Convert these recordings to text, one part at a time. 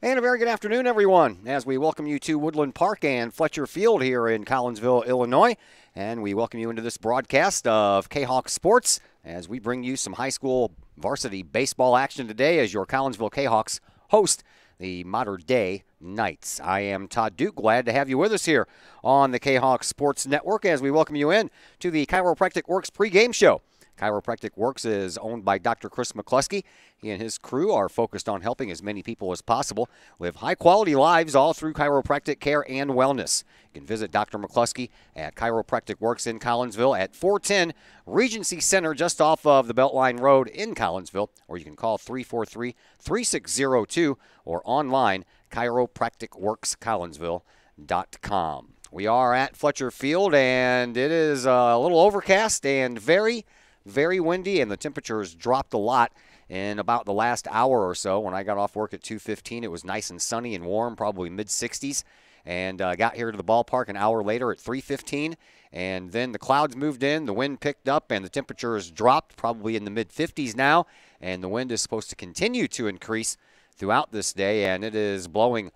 And a very good afternoon, everyone, as we welcome you to Woodland Park and Fletcher Field here in Collinsville, Illinois. And we welcome you into this broadcast of Kahok Sports as we bring you some high school varsity baseball action today as your Collinsville Kahawks host the Mater Dei Knights. I am Todd Duke, glad to have you with us here on the Kahok Sports Network as we welcome you in to the Chiropractic Works pregame show. Chiropractic Works is owned by Dr. Chris McCluskey. He and his crew are focused on helping as many people as possible live high-quality lives all through chiropractic care and wellness. You can visit Dr. McCluskey at Chiropractic Works in Collinsville at 410 Regency Center just off of the Beltline Road in Collinsville, or you can call 343-3602 or online chiropracticworkscollinsville.com. We are at Fletcher Field, and it is a little overcast and very windy, and the temperatures dropped a lot in about the last hour or so. When I got off work at 2:15, it was nice and sunny and warm, probably mid-60s, and got here to the ballpark an hour later at 3:15, and then the clouds moved in, the wind picked up, and the temperatures dropped, probably in the mid-50s now, and the wind is supposed to continue to increase throughout this day, and it is blowing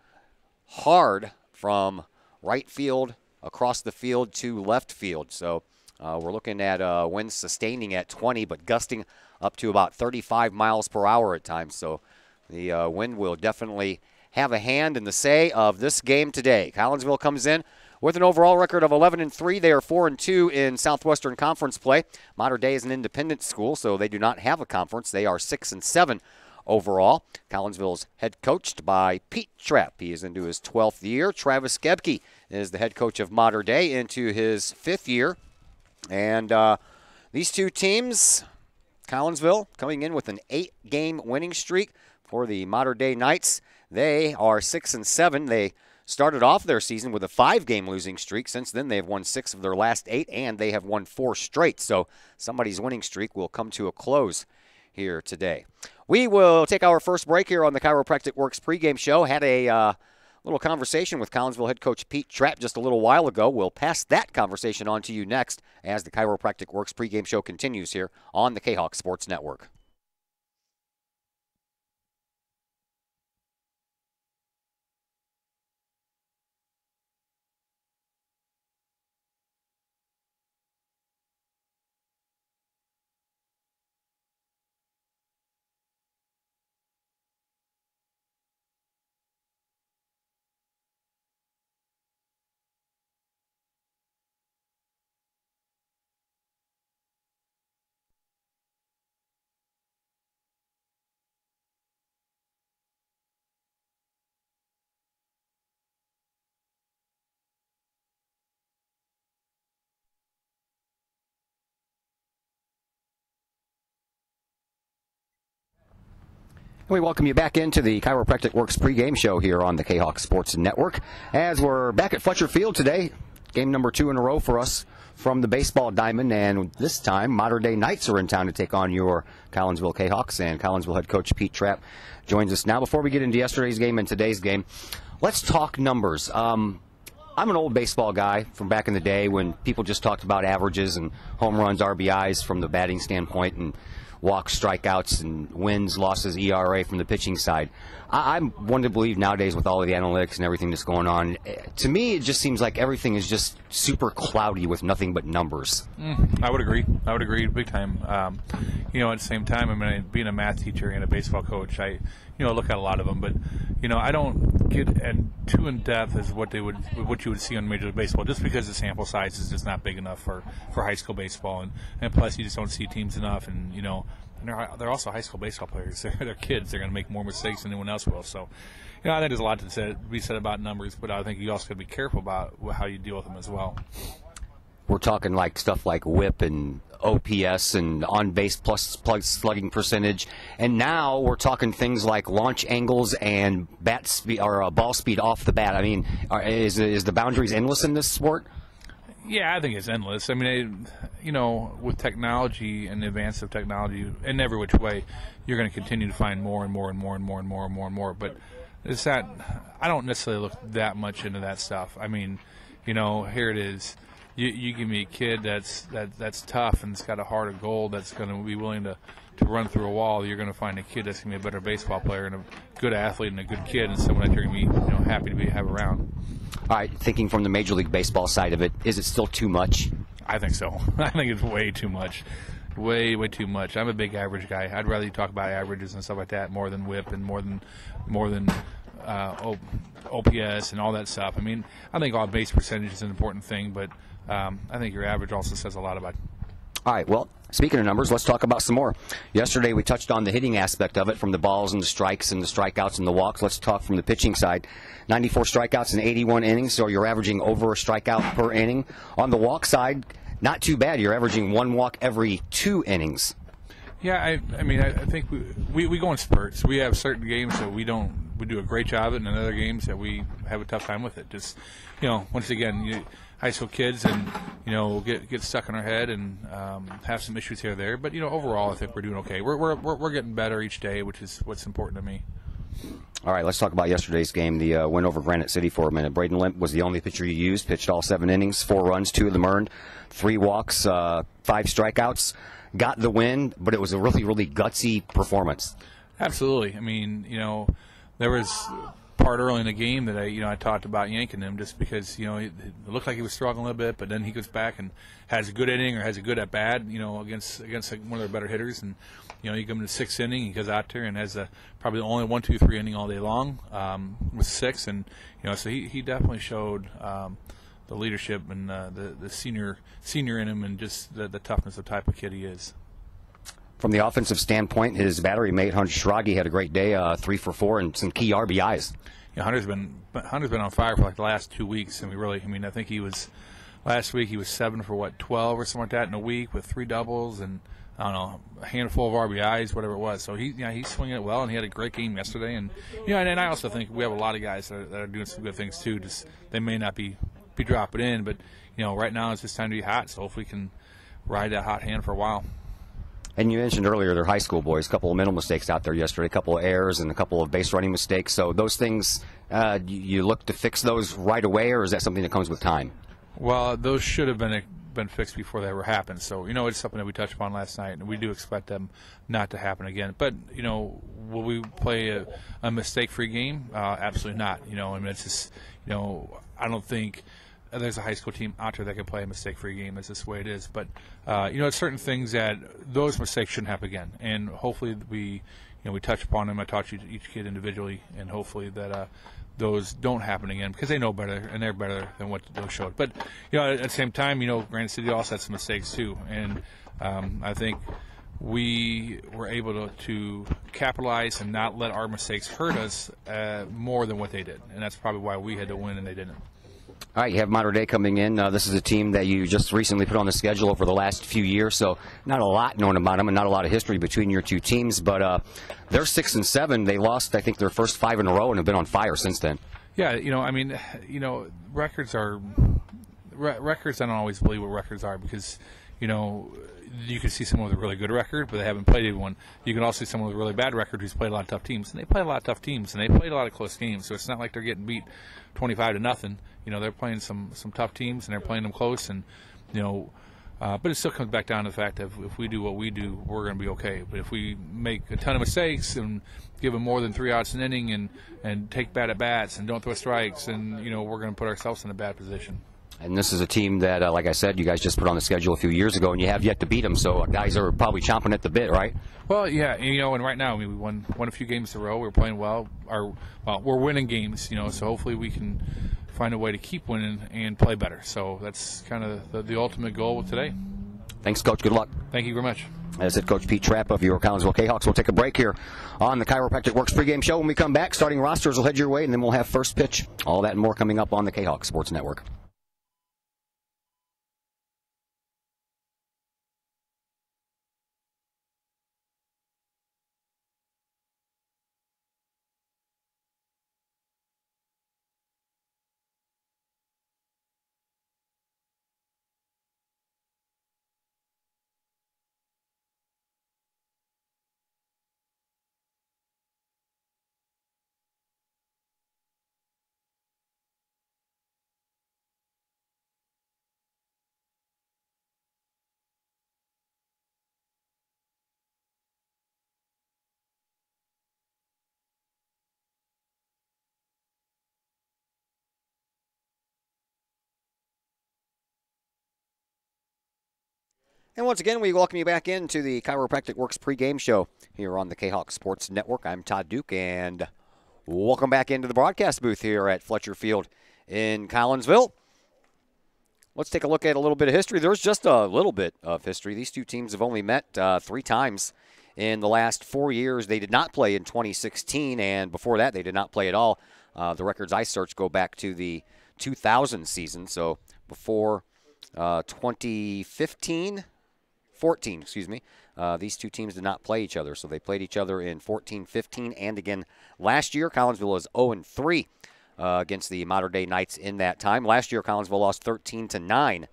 hard from right field across the field to left field. So we're looking at winds sustaining at 20, but gusting up to about 35 miles per hour at times. So the wind will definitely have a hand in the say of this game today. Collinsville comes in with an overall record of 11-3. They are 4-2 in Southwestern Conference play. Mater Dei is an independent school, so they do not have a conference. They are 6-7 overall. Collinsville's head coached by Pete Trapp. He is into his 12th year. Travis Gebke is the head coach of Mater Dei into his 5th year. And these two teams, Collinsville coming in with an 8-game winning streak for the Mater Dei Knights. They are 6-7. They started off their season with a 5-game losing streak. Since then, they've won 6 of their last 8, and they have won 4 straight. So somebody's winning streak will come to a close here today. We will take our first break here on the Chiropractic Works pregame show. Had a little conversation with Collinsville head coach Pete Trapp just a little while ago. We'll pass that conversation on to you next as the Chiropractic Works pregame show continues here on the Kahok Sports Network. We welcome you back into the Chiropractic Works pregame show here on the Kahok Sports Network. As we're back at Fletcher Field today, game number 2 in a row for us from the baseball diamond, and this time Mater Dei Knights are in town to take on your Collinsville Kahawks, and Collinsville head coach Pete Trapp joins us now. Before we get into yesterday's game and today's game, let's talk numbers. I'm an old baseball guy from back in the day when people just talked about averages and home runs, RBIs from the batting standpoint, and walks, strikeouts, and wins, losses, ERA from the pitching side. I'm one to believe nowadays with all of the analytics and everything that's going on, to me it just seems like everything is just super cloudy with nothing but numbers. I would agree big time. At the same time, I mean, being a math teacher and a baseball coach, I look at a lot of them, but I don't get too in depth as what you would see on Major League Baseball, just because the sample size is just not big enough for high school baseball, and plus you just don't see teams enough, and they're also high school baseball players. They're kids. They're going to make more mistakes than anyone else will. So, I think there's a lot to be said about numbers, but I think you also got to be careful about how you deal with them as well. We're talking like stuff like WHIP and OPS and on-base plus slugging percentage, and now we're talking things like launch angles and bat speed or ball speed off the bat. I mean, is the boundaries endless in this sport? Yeah, I think it's endless. I mean, with technology and the advance of technology in every which way, you're going to continue to find more and more and more and more and more and more and more. But it's that I don't necessarily look that much into that stuff. I mean, here it is. you give me a kid that's tough and has got a heart of gold, that's going to be willing to run through a wall. You're going to find a kid that's going to be a better baseball player and a good athlete and a good kid, and someone that you're going to be happy to have around. All right, thinking from the Major League Baseball side of it, is it still too much? I think so. I think it's way too much. Way too much. I'm a big average guy. I'd rather you talk about averages and stuff like that more than WHIP and more than OPS and all that stuff. I mean, I think all base percentage is an important thing, but I think your average also says a lot about it. All right, well, speaking of numbers, let's talk about some more. Yesterday we touched on the hitting aspect of it, from the balls and the strikes and the strikeouts and the walks. Let's talk from the pitching side. 94 strikeouts in 81 innings, so you're averaging over a strikeout per inning. On the walk side, not too bad. You're averaging one walk every 2 innings. Yeah, I mean, I think we go in spurts. We have certain games that we do a great job of it, and in other games that we have a tough time with it. Just, once again, high school kids, and we'll get stuck in our head and have some issues here or there. But overall, I think we're doing okay. We're getting better each day, which is what's important to me. All right, let's talk about yesterday's game, the win over Granite City for a minute. Braden Limp was the only pitcher you used, pitched all 7 innings, 4 runs, 2 of them earned, 3 walks, 5 strikeouts. Got the win, but it was a really, really gutsy performance. Absolutely. I mean, there was part early in the game that I talked about yanking him just because it looked like he was struggling a little bit, but then he goes back and has a good inning or has a good at bat, against one of their better hitters, and you give him the 6th inning, he goes out there and has probably the only 1, 2, 3 inning all day long with 6, and so he definitely showed the leadership and the senior in him, and just the toughness of the type of kid he is. From the offensive standpoint, his battery mate Hunter Schrage had a great day, 3 for 4 and some key RBIs. Yeah, Hunter's been on fire for like the last 2 weeks, and I think he was last week he was 7 for 12 or something like that in a week with 3 doubles and I don't know, a handful of RBIs, whatever it was. So he's swinging it well, and he had a great game yesterday. And and I also think we have a lot of guys that are doing some good things too. Just they may not be dropping in, but right now it's just time to be hot. So if we can ride that hot hand for a while. And you mentioned earlier they're high school boys. A couple of mental mistakes out there yesterday, a couple of errors, and a couple of base running mistakes. So those things, you look to fix those right away, or is that something that comes with time? Well, those should have been fixed before they ever happened. So it's something that we touched upon last night, and we do expect them not to happen again. But will we play a mistake-free game? Absolutely not. It's just I don't think there's a high school team out there that can play a mistake-free game. That's just the way it is. But it's certain things that those mistakes shouldn't happen again, and hopefully we touch upon them. I taught each kid individually, and hopefully that those don't happen again, because they know better and they're better than what those showed. But at the same time, Granite City also had some mistakes too, and I think we were able to capitalize and not let our mistakes hurt us more than what they did, and that's probably why we had to win and they didn't. All right, you have Mater Dei coming in. This is a team that you just recently put on the schedule over the last few years, so not a lot known about them and not a lot of history between your two teams, but they're 6-7. They lost, I think, their first 5 in a row and have been on fire since then. Yeah, records are records. I don't always believe what records are, because you can see someone with a really good record, but they haven't played anyone. You can also see someone with a really bad record who's played a lot of tough teams, and they play a lot of tough teams, and they played a lot of close games. So it's not like they're getting beat 25-0. They're playing some tough teams, and they're playing them close, and but it still comes back down to the fact that if we do what we do, we're going to be okay. But if we make a ton of mistakes and give them more than 3 outs an inning and take bad at bats and don't throw strikes, and we're going to put ourselves in a bad position. And this is a team that, like I said, you guys just put on the schedule a few years ago, and you have yet to beat them. So guys are probably chomping at the bit, right? Well, yeah, and right now, we won a few games in a row. We're playing well. We're winning games, so hopefully we can find a way to keep winning and play better. So that's kind of the ultimate goal with today. Thanks, Coach. Good luck. Thank you very much. As head coach Pete Trapp of your Collinsville Kahawks. We'll take a break here on the Chiropractic Works pregame show. When we come back, starting rosters will head your way, and then we'll have first pitch. All that and more coming up on the Kahawks Sports Network. And once again, we welcome you back into the Chiropractic Works pregame show here on the Kahok Sports Network. I'm Todd Duke, and welcome back into the broadcast booth here at Fletcher Field in Collinsville. Let's take a look at a little bit of history. There's just a little bit of history. These two teams have only met 3 times in the last 4 years. They did not play in 2016, and before that, they did not play at all. The records I searched go back to the 2000 season, so before 2014, excuse me. These two teams did not play each other, so they played each other in 14-15 and again last year. Collinsville was 0-3 against the Mater Dei Knights in that time. Last year, Collinsville lost 13-9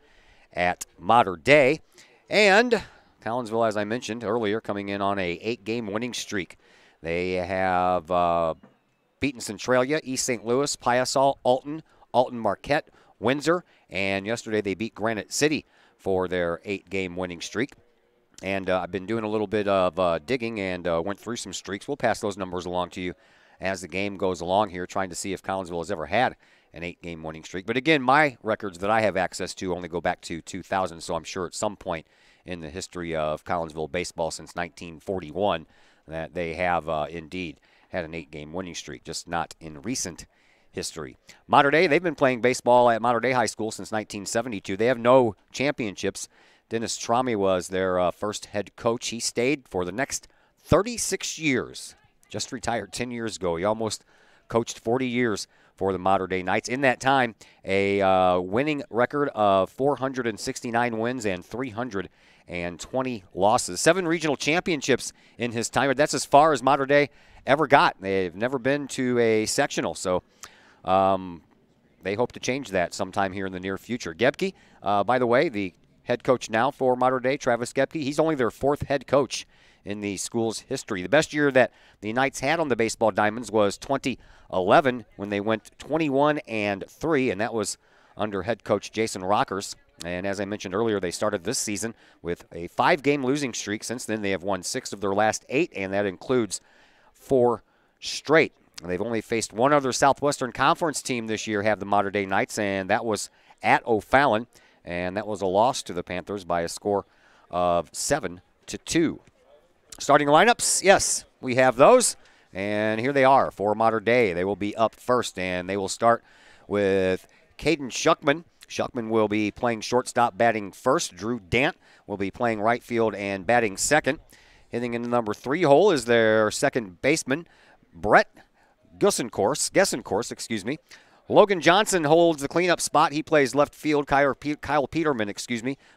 at Mater Dei. And Collinsville, as I mentioned earlier, coming in on a 8-game winning streak. They have beaten Centralia, East St. Louis, Piasol, Alton Marquette, Windsor, and yesterday they beat Granite City for their 8-game winning streak. And I've been doing a little bit of digging and went through some streaks. We'll pass those numbers along to you as the game goes along here, trying to see if Collinsville has ever had an 8-game winning streak. But again, my records that I have access to only go back to 2000, so I'm sure at some point in the history of Collinsville baseball since 1941 that they have indeed had an 8-game winning streak, just not in recent history. Mater Dei, they've been playing baseball at Mater Dei High School since 1972. They have no championships. Dennis Trami was their first head coach. He stayed for the next 36 years. Just retired 10 years ago. He almost coached 40 years for the Mater Dei Knights. In that time, a winning record of 469 wins and 320 losses. 7 regional championships in his time. That's as far as Mater Dei ever got. They've never been to a sectional, so they hope to change that sometime here in the near future. Gebke, by the way, the head coach now for Mater Dei, Travis Gebke, he's only their 4th head coach in the school's history. The best year that the Knights had on the baseball diamonds was 2011 when they went 21-3, and that was under head coach Jason Rockers. And as I mentioned earlier, they started this season with a 5-game losing streak. Since then, they have won 6 of their last 8, and that includes 4 straight. They've only faced one other Southwestern Conference team this year, have the Mater Dei Knights, and that was at O'Fallon, and that was a loss to the Panthers by a score of 7-2. Starting lineups, yes, we have those, and here they are for Mater Dei. They will be up first, and they will start with Caden Shuckman. Shuckman will be playing shortstop, batting first. Drew Dant will be playing right field and batting second. Hitting in the number 3 hole is their second baseman, Brett Gessencourse, excuse me. Logan Johnson holds the cleanup spot. He plays left field. Kyle Peterman,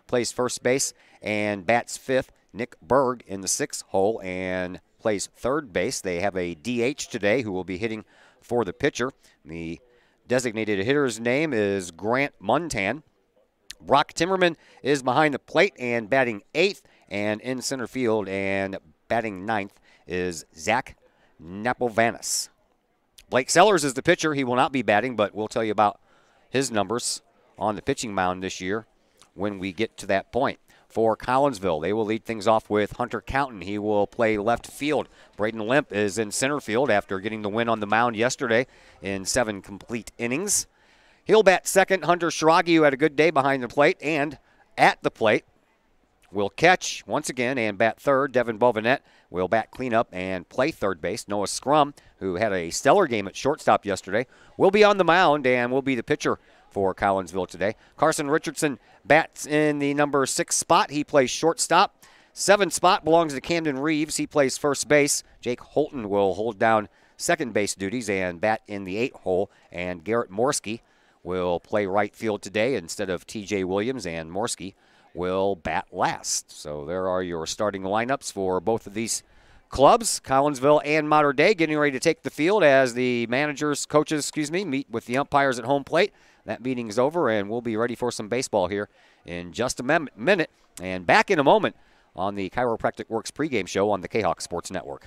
plays first base and bats fifth. Nick Berg in the 6th hole and plays third base. They have a DH today who will be hitting for the pitcher. The designated hitter's name is Grant Muntan. Brock Timmerman is behind the plate and batting 8th, and in center field and batting 9th is Zach Napovanis. Blake Sellers is the pitcher. He will not be batting, but we'll tell you about his numbers on the pitching mound this year when we get to that point. For Collinsville, they will lead things off with Hunter Counton. He will play left field. Braden Limp is in center field after getting the win on the mound yesterday in 7 complete innings. He'll bat second. Hunter Shiragi, who had a good day behind the plate and at the plate, will catch once again and bat third. Devin Bovinet will bat cleanup and play third base. Noah Scrum, who had a stellar game at shortstop yesterday, will be on the mound and will be the pitcher for Collinsville today. Carson Richardson bats in the number 6 spot. He plays shortstop. 7th spot belongs to Camden Reeves. He plays first base. Jake Holton will hold down second base duties and bat in the 8th hole. And Garrett Morski will play right field today instead of TJ Williams, and Morski will bat last. So there are your starting lineups for both of these clubs, Collinsville and Mater Dei, getting ready to take the field as the coaches, meet with the umpires at home plate. That meeting is over, and we'll be ready for some baseball here in just a minute. And back in a moment on the Chiropractic Works pregame show on the Kahok Sports Network.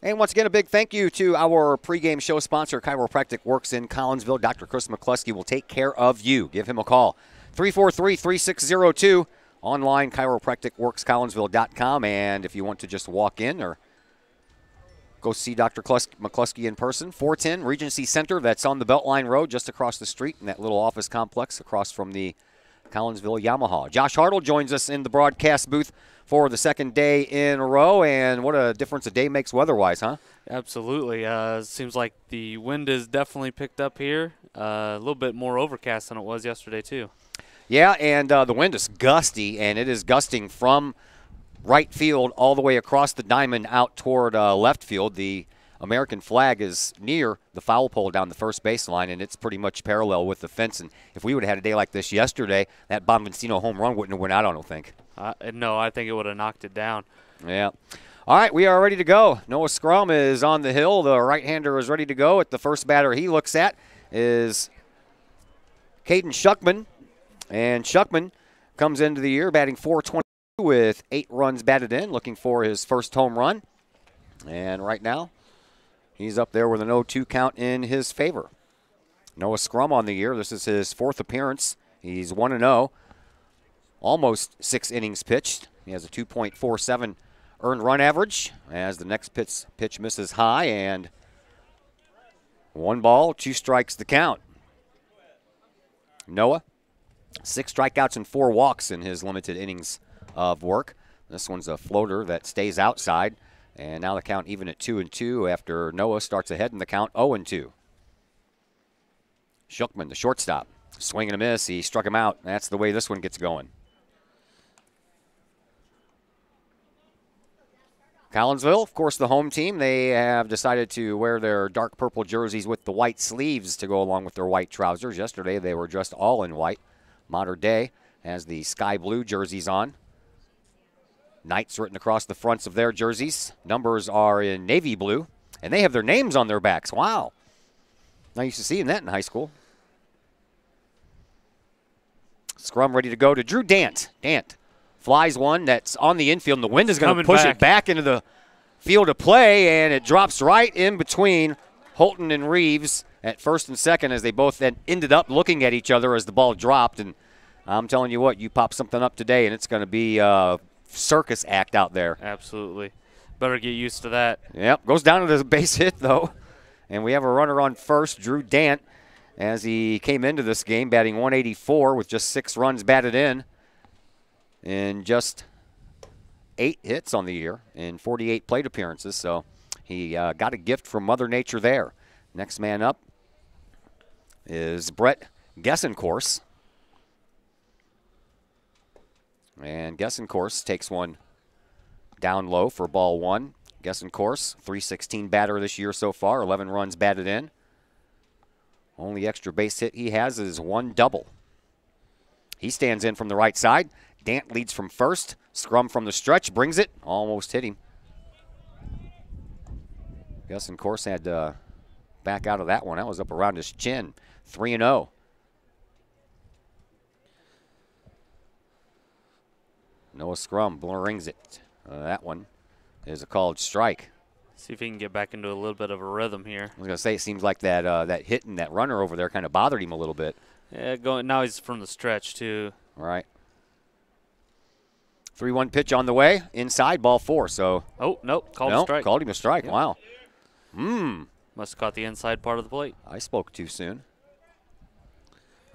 And once again, a big thank you to our pregame show sponsor, Chiropractic Works in Collinsville. Dr. Chris McCluskey will take care of you. Give him a call. 343-3602. Online, chiropracticworkscollinsville.com. And if you want to just walk in or go see Dr. McCluskey in person, 410 Regency Center. That's on the Beltline Road just across the street in that little office complex across from the Collinsville Yamaha. Josh Hartle joins us in the broadcast booth for the second day in a row, and what a difference a day makes weather-wise, huh? Absolutely. Seems like the wind is definitely picked up here. A little bit more overcast than it was yesterday, too. Yeah, and the wind is gusty, and it is gusting from right field all the way across the diamond out toward left field. The American flag is near the foul pole down the first baseline, and it's pretty much parallel with the fence. And if we would have had a day like this yesterday, that Bonvincino home run wouldn't have went out, I don't think. No, I think it would have knocked it down. Yeah. All right, we are ready to go. Noah Scrum is on the hill. The right-hander is ready to go. At the first batter he looks at is Caden Shuckman. And Shuckman comes into the year batting .422 with 8 runs batted in, looking for his first home run. And right now, he's up there with an 0-2 count in his favor. Noah Scrum on the year. This is his 4th appearance. He's 1-0. Almost 6 innings pitched. He has a 2.47 earned run average as the next pitch misses high, and 1 ball, 2 strikes the count. Noah, 6 strikeouts and 4 walks in his limited innings of work. This one's a floater that stays outside, and now the count even at 2-2 after Noah starts ahead in the count 0-2. Shuckman, the shortstop, swing and a miss. He struck him out. That's the way this one gets going. Collinsville, of course, the home team, they have decided to wear their dark purple jerseys with the white sleeves to go along with their white trousers. Yesterday, they were dressed all in white. Modern Day has the sky blue jerseys on. Knights written across the fronts of their jerseys. Numbers are in navy blue, and they have their names on their backs. Wow. Not used to seeing that in high school. Scrum ready to go to Drew Dant. Dant flies one that's on the infield, and the wind is going to push it back into the field of play, and it drops right in between Holton and Reeves at first and second as they both then ended up looking at each other as the ball dropped. And I'm telling you what, you pop something up today, and it's going to be a circus act out there. Absolutely. Better get used to that. Yep, goes down to the base hit, though. And we have a runner on first, Drew Dant, as he came into this game batting .184 with just 6 runs batted in just 8 hits on the year in 48 plate appearances. So he got a gift from Mother Nature there. Next man up is Brett Gessencourse. And Gessencourse takes one down low for ball 1. Gessencourse, .316 batter this year so far, 11 runs batted in. Only extra base hit he has is 1 double. He stands in from the right side. Dant leads from first. Scrum from the stretch, brings it, almost hit him. Gessencourse had to back out of that one. That was up around his chin. 3-0. Noah Scrum rings it. That one is a called strike. See if he can get back into a little bit of a rhythm here. I was going to say, it seems like that that hit and that runner over there kind of bothered him a little bit. Yeah, now he's from the stretch, too. All right. 3-1 pitch on the way. Inside, ball 4. So. Oh, nope. Called a strike. Called him a strike. Yep. Wow. Must have caught the inside part of the plate. I spoke too soon.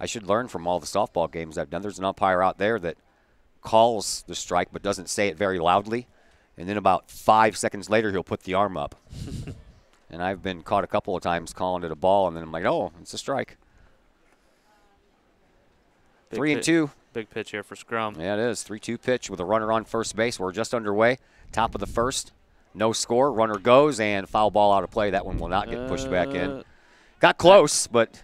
I should learn from all the softball games I've done. There's an umpire out there that calls the strike but doesn't say it very loudly. And then about 5 seconds later, he'll put the arm up. And I've been caught a couple of times calling it a ball, and then I'm like, oh, it's a strike. 3-2. Big pitch here for Scrum. Yeah, it is. 3-2 pitch with a runner on first base. We're just underway. Top of the first. No score. Runner goes, and foul ball out of play. That one will not get pushed back in. Got close, but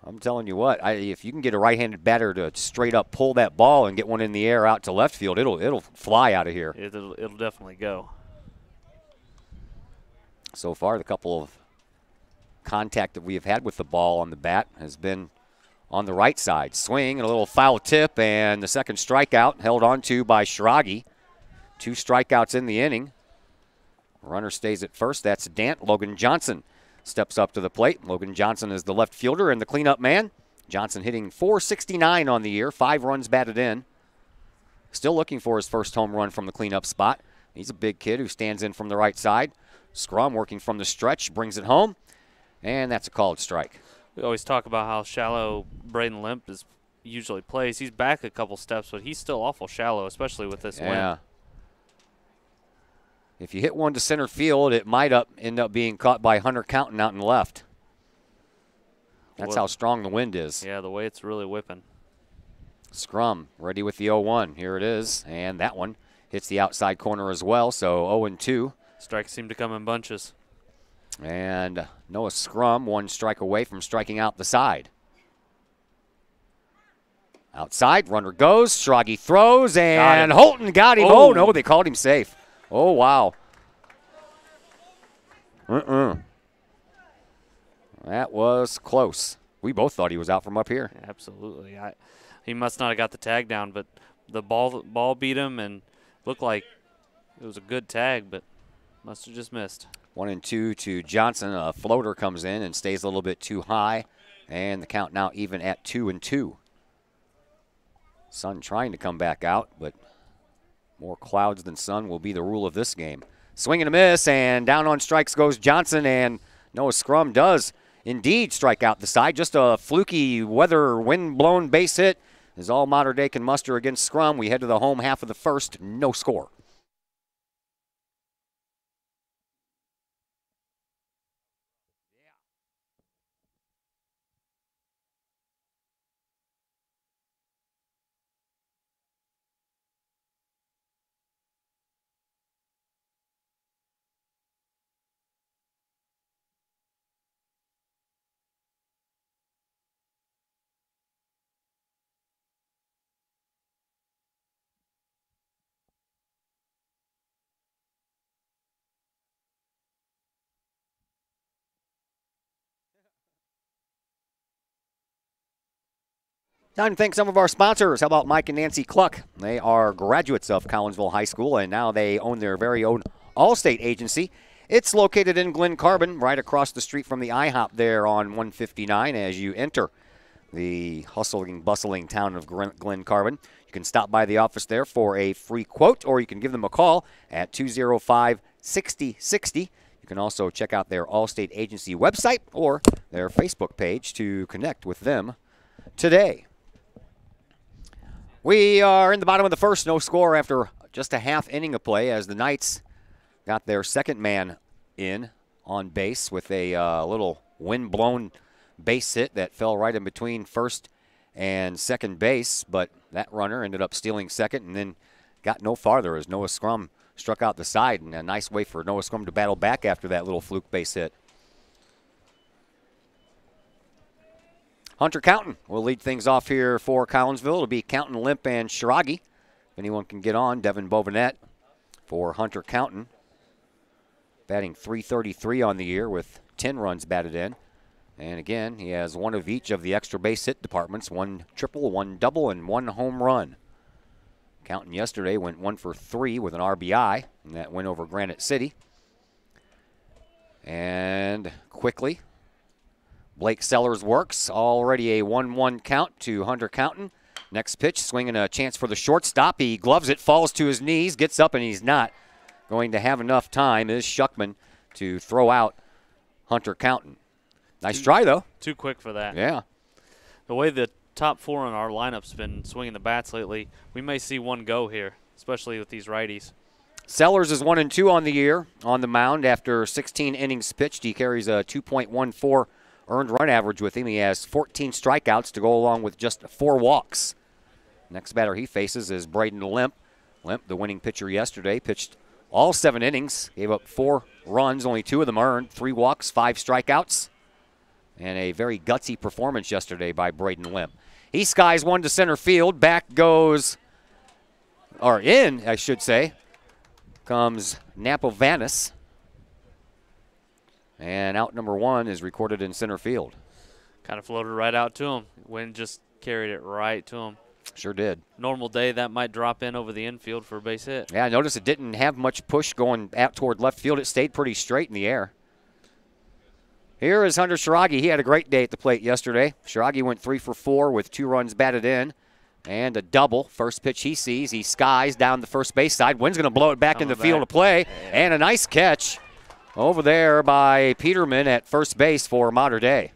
I'm telling you what, if you can get a right-handed batter to straight up pull that ball and get one in the air out to left field, it'll fly out of here. It'll definitely go. So far, the couple of contact that we have had with the ball on the bat has been on the right side. Swing and a little foul tip, and the second strikeout held on to by Shiragi. 2 strikeouts in the inning. Runner stays at first. That's Dant. Logan Johnson steps up to the plate. Logan Johnson is the left fielder and the cleanup man. Johnson hitting .469 on the year, 5 runs batted in. Still looking for his first home run from the cleanup spot. He's a big kid who stands in from the right side. Scrum working from the stretch, brings it home, and that's a called strike. We always talk about how shallow Braden Limp usually plays. He's back a couple steps, but he's still awful shallow, especially with this wind. If you hit one to center field, it might end up being caught by Hunter Counton out in left. That's how strong the wind is. Yeah, the way it's really whipping. Scrum ready with the 0-1. Here it is, and that one hits the outside corner as well, so 0-2. Strikes seem to come in bunches. And Noah Scrum 1 strike away from striking out the side. Outside, runner goes, Schrage throws, and Holton got him. Oh, no, they called him safe. Oh, wow. That was close. We both thought he was out from up here. Absolutely. He must not have got the tag down, but the ball beat him and looked like it was a good tag, but must have just missed. 1-2 to Johnson. A floater comes in and stays a little bit too high, and the count now even at 2-2. Sun trying to come back out, but more clouds than sun will be the rule of this game. Swing and a miss, and down on strikes goes Johnson, and Noah Scrum does indeed strike out the side. Just a fluky weather wind-blown base hit is all Mater Dei can muster against Scrum. We head to the home half of the first, no score. Time to thank some of our sponsors. How about Mike and Nancy Cluck? They are graduates of Collinsville High School, and now they own their very own All-State agency. It's located in Glen Carbon, right across the street from the IHOP there on 159 as you enter the hustling, bustling town of Glen Carbon. You can stop by the office there for a free quote, or you can give them a call at 205-6060. You can also check out their All-State agency website or their Facebook page to connect with them today. We are in the bottom of the first, no score after just a half inning of play as the Knights got their second man in on base with a little wind-blown base hit that fell right in between first and second base, but that runner ended up stealing second and then got no farther as Noah Scrum struck out the side, and a nice way for Noah Scrum to battle back after that little fluke base hit. Hunter Counton will lead things off here for Collinsville. It'll be Counton, Limp, and Schrage. If anyone can get on, Devin Bovinet for Hunter Counton. Batting .333 on the year with 10 runs batted in. And again, he has one of each of the extra base hit departments, 1 triple, 1 double, and 1 home run. Counton yesterday went 1 for 3 with an RBI, and that win over Granite City. And quickly, Blake Sellers works. Already a 1-1 count to Hunter Counton. Next pitch, swinging a chance for the shortstop. He gloves it, falls to his knees, gets up, and he's not going to have enough time. Is Schuckman to throw out Hunter Counton. Nice try, though. Too quick for that. Yeah. The way the top 4 in our lineup's been swinging the bats lately, we may see one go here, especially with these righties. Sellers is 1-2 on the year on the mound after 16 innings pitched. He carries a 2.14 earned run average with him. He has 14 strikeouts to go along with just 4 walks. Next batter he faces is Braden Limp. Limp, the winning pitcher yesterday, pitched all 7 innings, gave up 4 runs, only 2 of them earned, 3 walks, 5 strikeouts, and a very gutsy performance yesterday by Braden Limp. He skies one to center field. Back goes, or in, I should say, comes Napovanis. And out number 1 is recorded in center field. Kind of floated right out to him. Wind just carried it right to him. Sure did. Normal day, that might drop in over the infield for a base hit. Yeah, I noticed it didn't have much push going out toward left field. It stayed pretty straight in the air. Here is Hunter Shiragi. He had a great day at the plate yesterday. Shiragi went 3 for 4 with 2 runs batted in and a double. First pitch he sees, he skies down the first base side. Wind's going to blow it back in the field of play. And a nice catch over there by Peterman at first base for Mater Dei.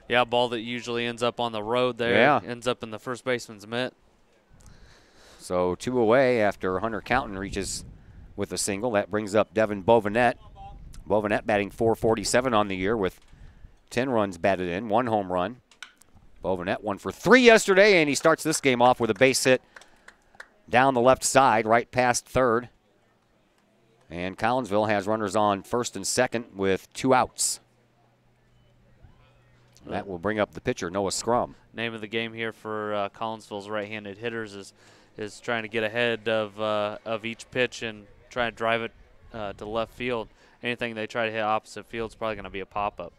Yeah, a ball that usually ends up on the road there. Yeah. Ends up in the first baseman's mitt. So 2 away after Hunter Counton reaches with a single. That brings up Devin Bovinet. Bovinet batting .447 on the year with 10 runs batted in, 1 home run. Bovinet 1 for 3 yesterday, and he starts this game off with a base hit down the left side, right past third. And Collinsville has runners on first and second with 2 outs. That will bring up the pitcher, Noah Scrum. Name of the game here for Collinsville's right-handed hitters is trying to get ahead of each pitch and try to drive it to left field. Anything they try to hit opposite field is probably going to be a pop-up.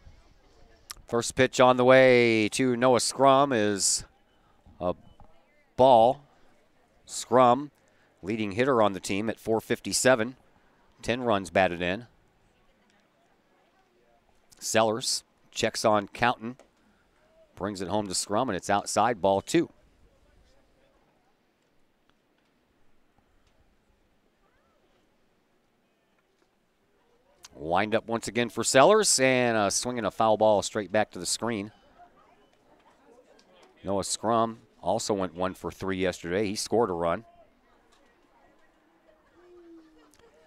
First pitch on the way to Noah Scrum is a ball. Scrum, leading hitter on the team at .457, 10 runs batted in. Sellers checks on Counton, brings it home to Scrum, and it's outside, ball 2. Wind up once again for Sellers, and swinging a foul ball straight back to the screen. Noah Scrum also went 1 for 3 yesterday. He scored a run.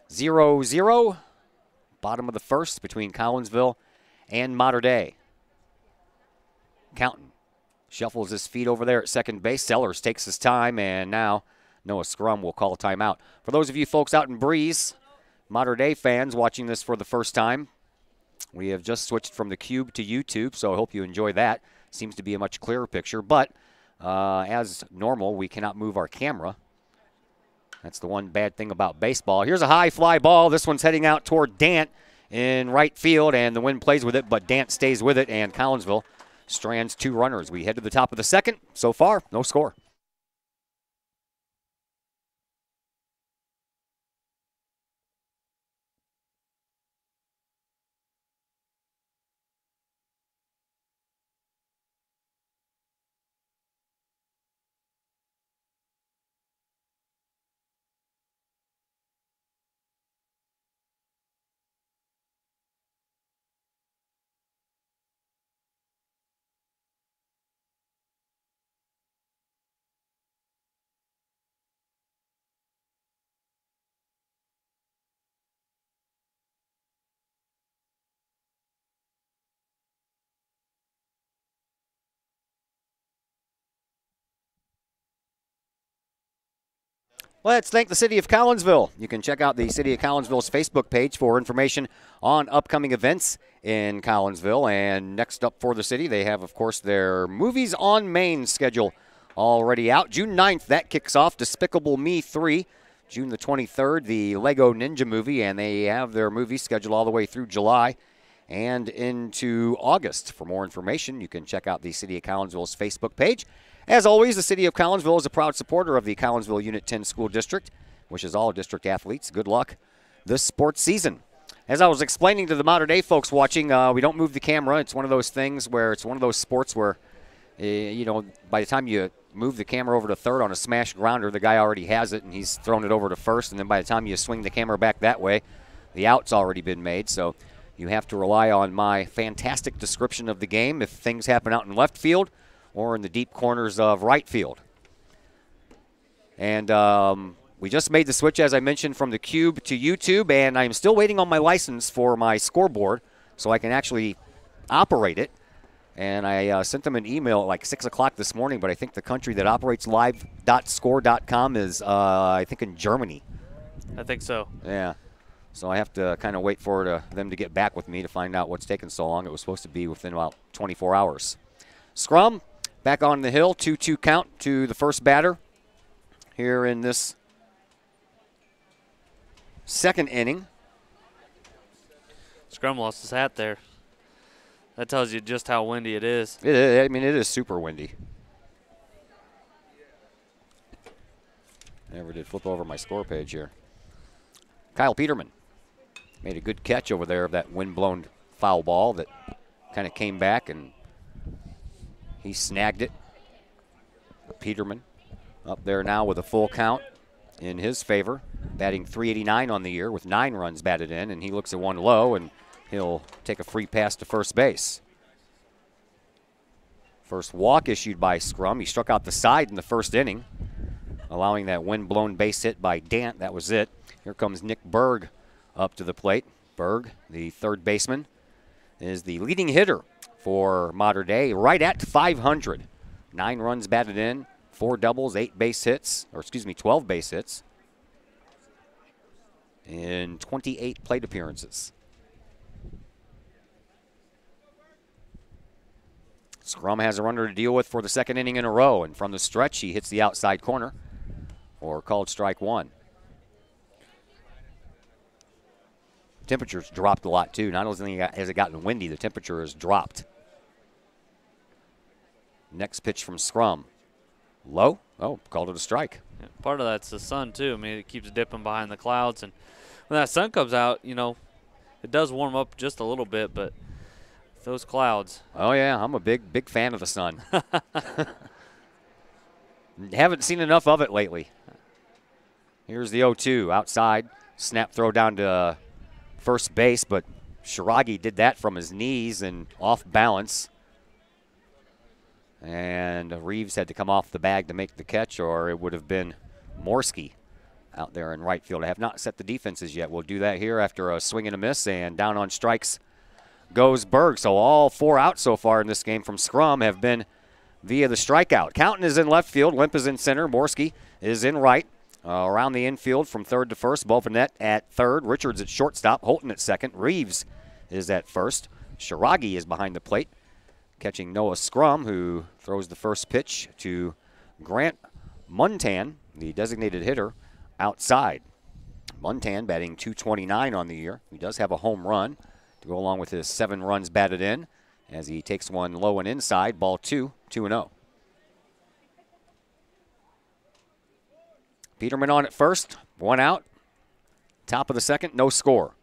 0-0, bottom of the first between Collinsville and Mater Dei. Counton shuffles his feet over there at second base. Sellers takes his time, and now Noah Scrum will call a timeout. For those of you folks out in Breeze, Mater Dei fans watching this for the first time, we have just switched from the Cube to YouTube, so I hope you enjoy that. Seems to be a much clearer picture, but as normal, we cannot move our camera. That's the one bad thing about baseball. Here's a high fly ball. This one's heading out toward Dant in right field, and the wind plays with it, but Dant stays with it, and Collinsville strands 2 runners. We head to the top of the second. So far, no score. Let's thank the City of Collinsville. You can check out the City of Collinsville's Facebook page for information on upcoming events in Collinsville. And next up for the city, they have, of course, their Movies on Main schedule already out. June 9th, that kicks off Despicable Me 3. June the 23rd, the Lego Ninja movie, and they have their movie scheduled all the way through July and into August. For more information, you can check out the City of Collinsville's Facebook page. As always, the City of Collinsville is a proud supporter of the Collinsville Unit 10 School District, wishes all district athletes good luck this sports season. As I was explaining to the Mater Dei folks watching, we don't move the camera. It's one of those things where it's one of those sports where, you know, by the time you move the camera over to third on a smash grounder, the guy already has it and he's thrown it over to first, and then by the time you swing the camera back that way, the out's already been made. So you have to rely on my fantastic description of the game if things happen out in left field or in the deep corners of right field. And we just made the switch, as I mentioned, from the Cube to YouTube, and I'm still waiting on my license for my scoreboard so I can actually operate it. And I sent them an email at like 6 o'clock this morning, but I think the country that operates live.score.com is, I think, in Germany. I think so. Yeah. So I have to kind of wait for them to get back with me to find out what's taking so long. It was supposed to be within about 24 hours. Scrum. Back on the hill, 2-2 count to the first batter here in this second inning. Scrum lost his hat there. That tells you just how windy it is. I mean, it is super windy. Never did flip over my score page here. Kyle Peterman made a good catch over there of that wind-blown foul ball that kind of came back, and he snagged it. Peterman up there now with a full count in his favor, batting .389 on the year with 9 runs batted in, and he looks at one low, and he'll take a free pass to first base. First walk issued by Scrum. He struck out the side in the first inning, allowing that wind-blown base hit by Dant. That was it. Here comes Nick Berg up to the plate. Berg, the third baseman, is the leading hitter for Mater Dei, right at 500. 9 runs batted in, 4 doubles, 8 base hits, or excuse me, 12 base hits in 28 plate appearances. Scrum has a runner to deal with for the second inning in a row, and from the stretch, he hits the outside corner for called strike 1. Temperature's dropped a lot, too. Not only has it gotten windy, the temperature has dropped. Next pitch from Scrum. Low. Oh, called it a strike. Yeah, part of that's the sun, too. I mean, it keeps dipping behind the clouds. And when that sun comes out, you know, it does warm up just a little bit, but those clouds. Oh, yeah. I'm a big fan of the sun. Haven't seen enough of it lately. Here's the 0-2 outside. Snap throw down to first base, but Shiragi did that from his knees and off balance. And Reeves had to come off the bag to make the catch, or it would have been Morski out there in right field. I have not set the defenses yet. We'll do that here after a swing and a miss, and down on strikes goes Berg. So all 4 outs so far in this game from Scrum have been via the strikeout. Counton is in left field. Limp is in center. Morski is in right. Around the infield from third to first. Bovanet at third. Richards at shortstop. Holton at second. Reeves is at first. Shiragi is behind the plate, catching Noah Scrum, who throws the first pitch to Grant Muntan, the designated hitter, outside. Muntan batting .229 on the year. He does have a home run to go along with his 7 runs batted in, as he takes one low and inside. Ball 2, 2-0. Peterman on at first, 1 out. Top of the second, no score.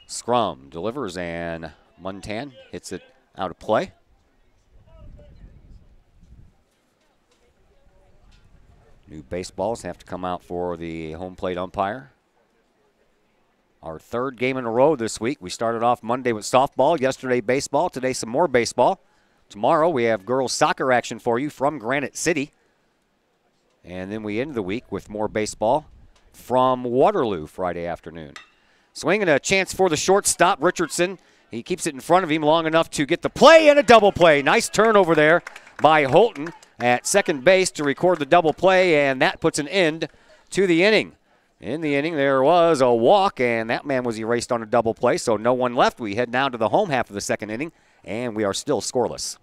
Scrum delivers, and Muntan hits it out of play. New baseballs have to come out for the home plate umpire. Our 3rd game in a row this week. We started off Monday with softball, yesterday baseball, today some more baseball. Tomorrow we have girls soccer action for you from Granite City. And then we end the week with more baseball from Waterloo Friday afternoon. Swinging a chance for the shortstop, Richardson. He keeps it in front of him long enough to get the play, and a double play. Nice turnover there by Holton at second base to record the double play, and that puts an end to the inning. In the inning, there was a walk, and that man was erased on a double play, so no one left. We head now to the home half of the second inning, and we are still scoreless.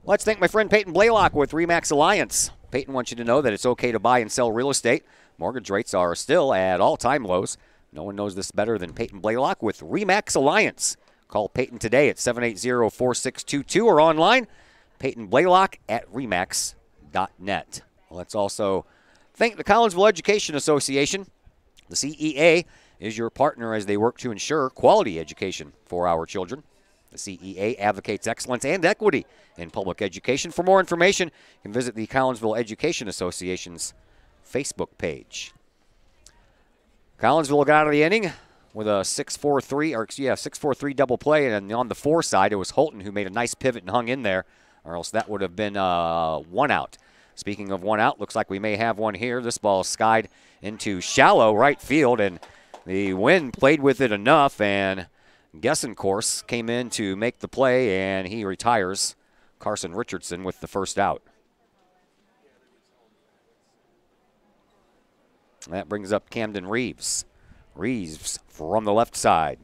Let's thank my friend Peyton Blaylock with RE/MAX Alliance. Peyton wants you to know that it's okay to buy and sell real estate. Mortgage rates are still at all-time lows. No one knows this better than Peyton Blaylock with RE/MAX Alliance. Call Peyton today at 780-4622 or online, PeytonBlaylock@remax.net. Let's also thank the Collinsville Education Association. The CEA is your partner as they work to ensure quality education for our children. The CEA advocates excellence and equity in public education. For more information, you can visit the Collinsville Education Association's Facebook page. Collinsville got out of the inning with a 6-4-3, or yeah, 6-4-3 double play, and on the 4 side, it was Holton who made a nice pivot and hung in there, or else that would have been 1 out. Speaking of 1 out, looks like we may have one here. This ball skied into shallow right field, and the wind played with it enough, and Gessencourse came in to make the play, and he retires Carson Richardson with the first out. That brings up Camden Reeves. Reeves from the left side,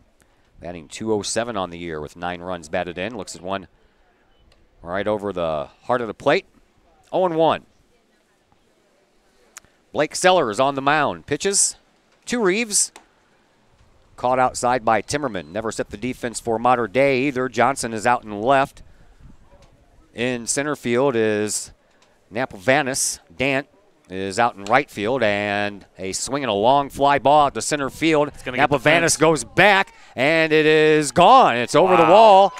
batting .207 on the year with 9 runs batted in. Looks at one right over the heart of the plate. 0-1. Blake Sellers on the mound. Pitches to Reeves. Caught outside by Timmerman. Never set the defense for Mater Dei either. Johnson is out in left. In center field is Napavanis. Dant is out in right field, and a swing and a long fly ball out to center field. Napavanis goes back, and it is gone. It's over the wall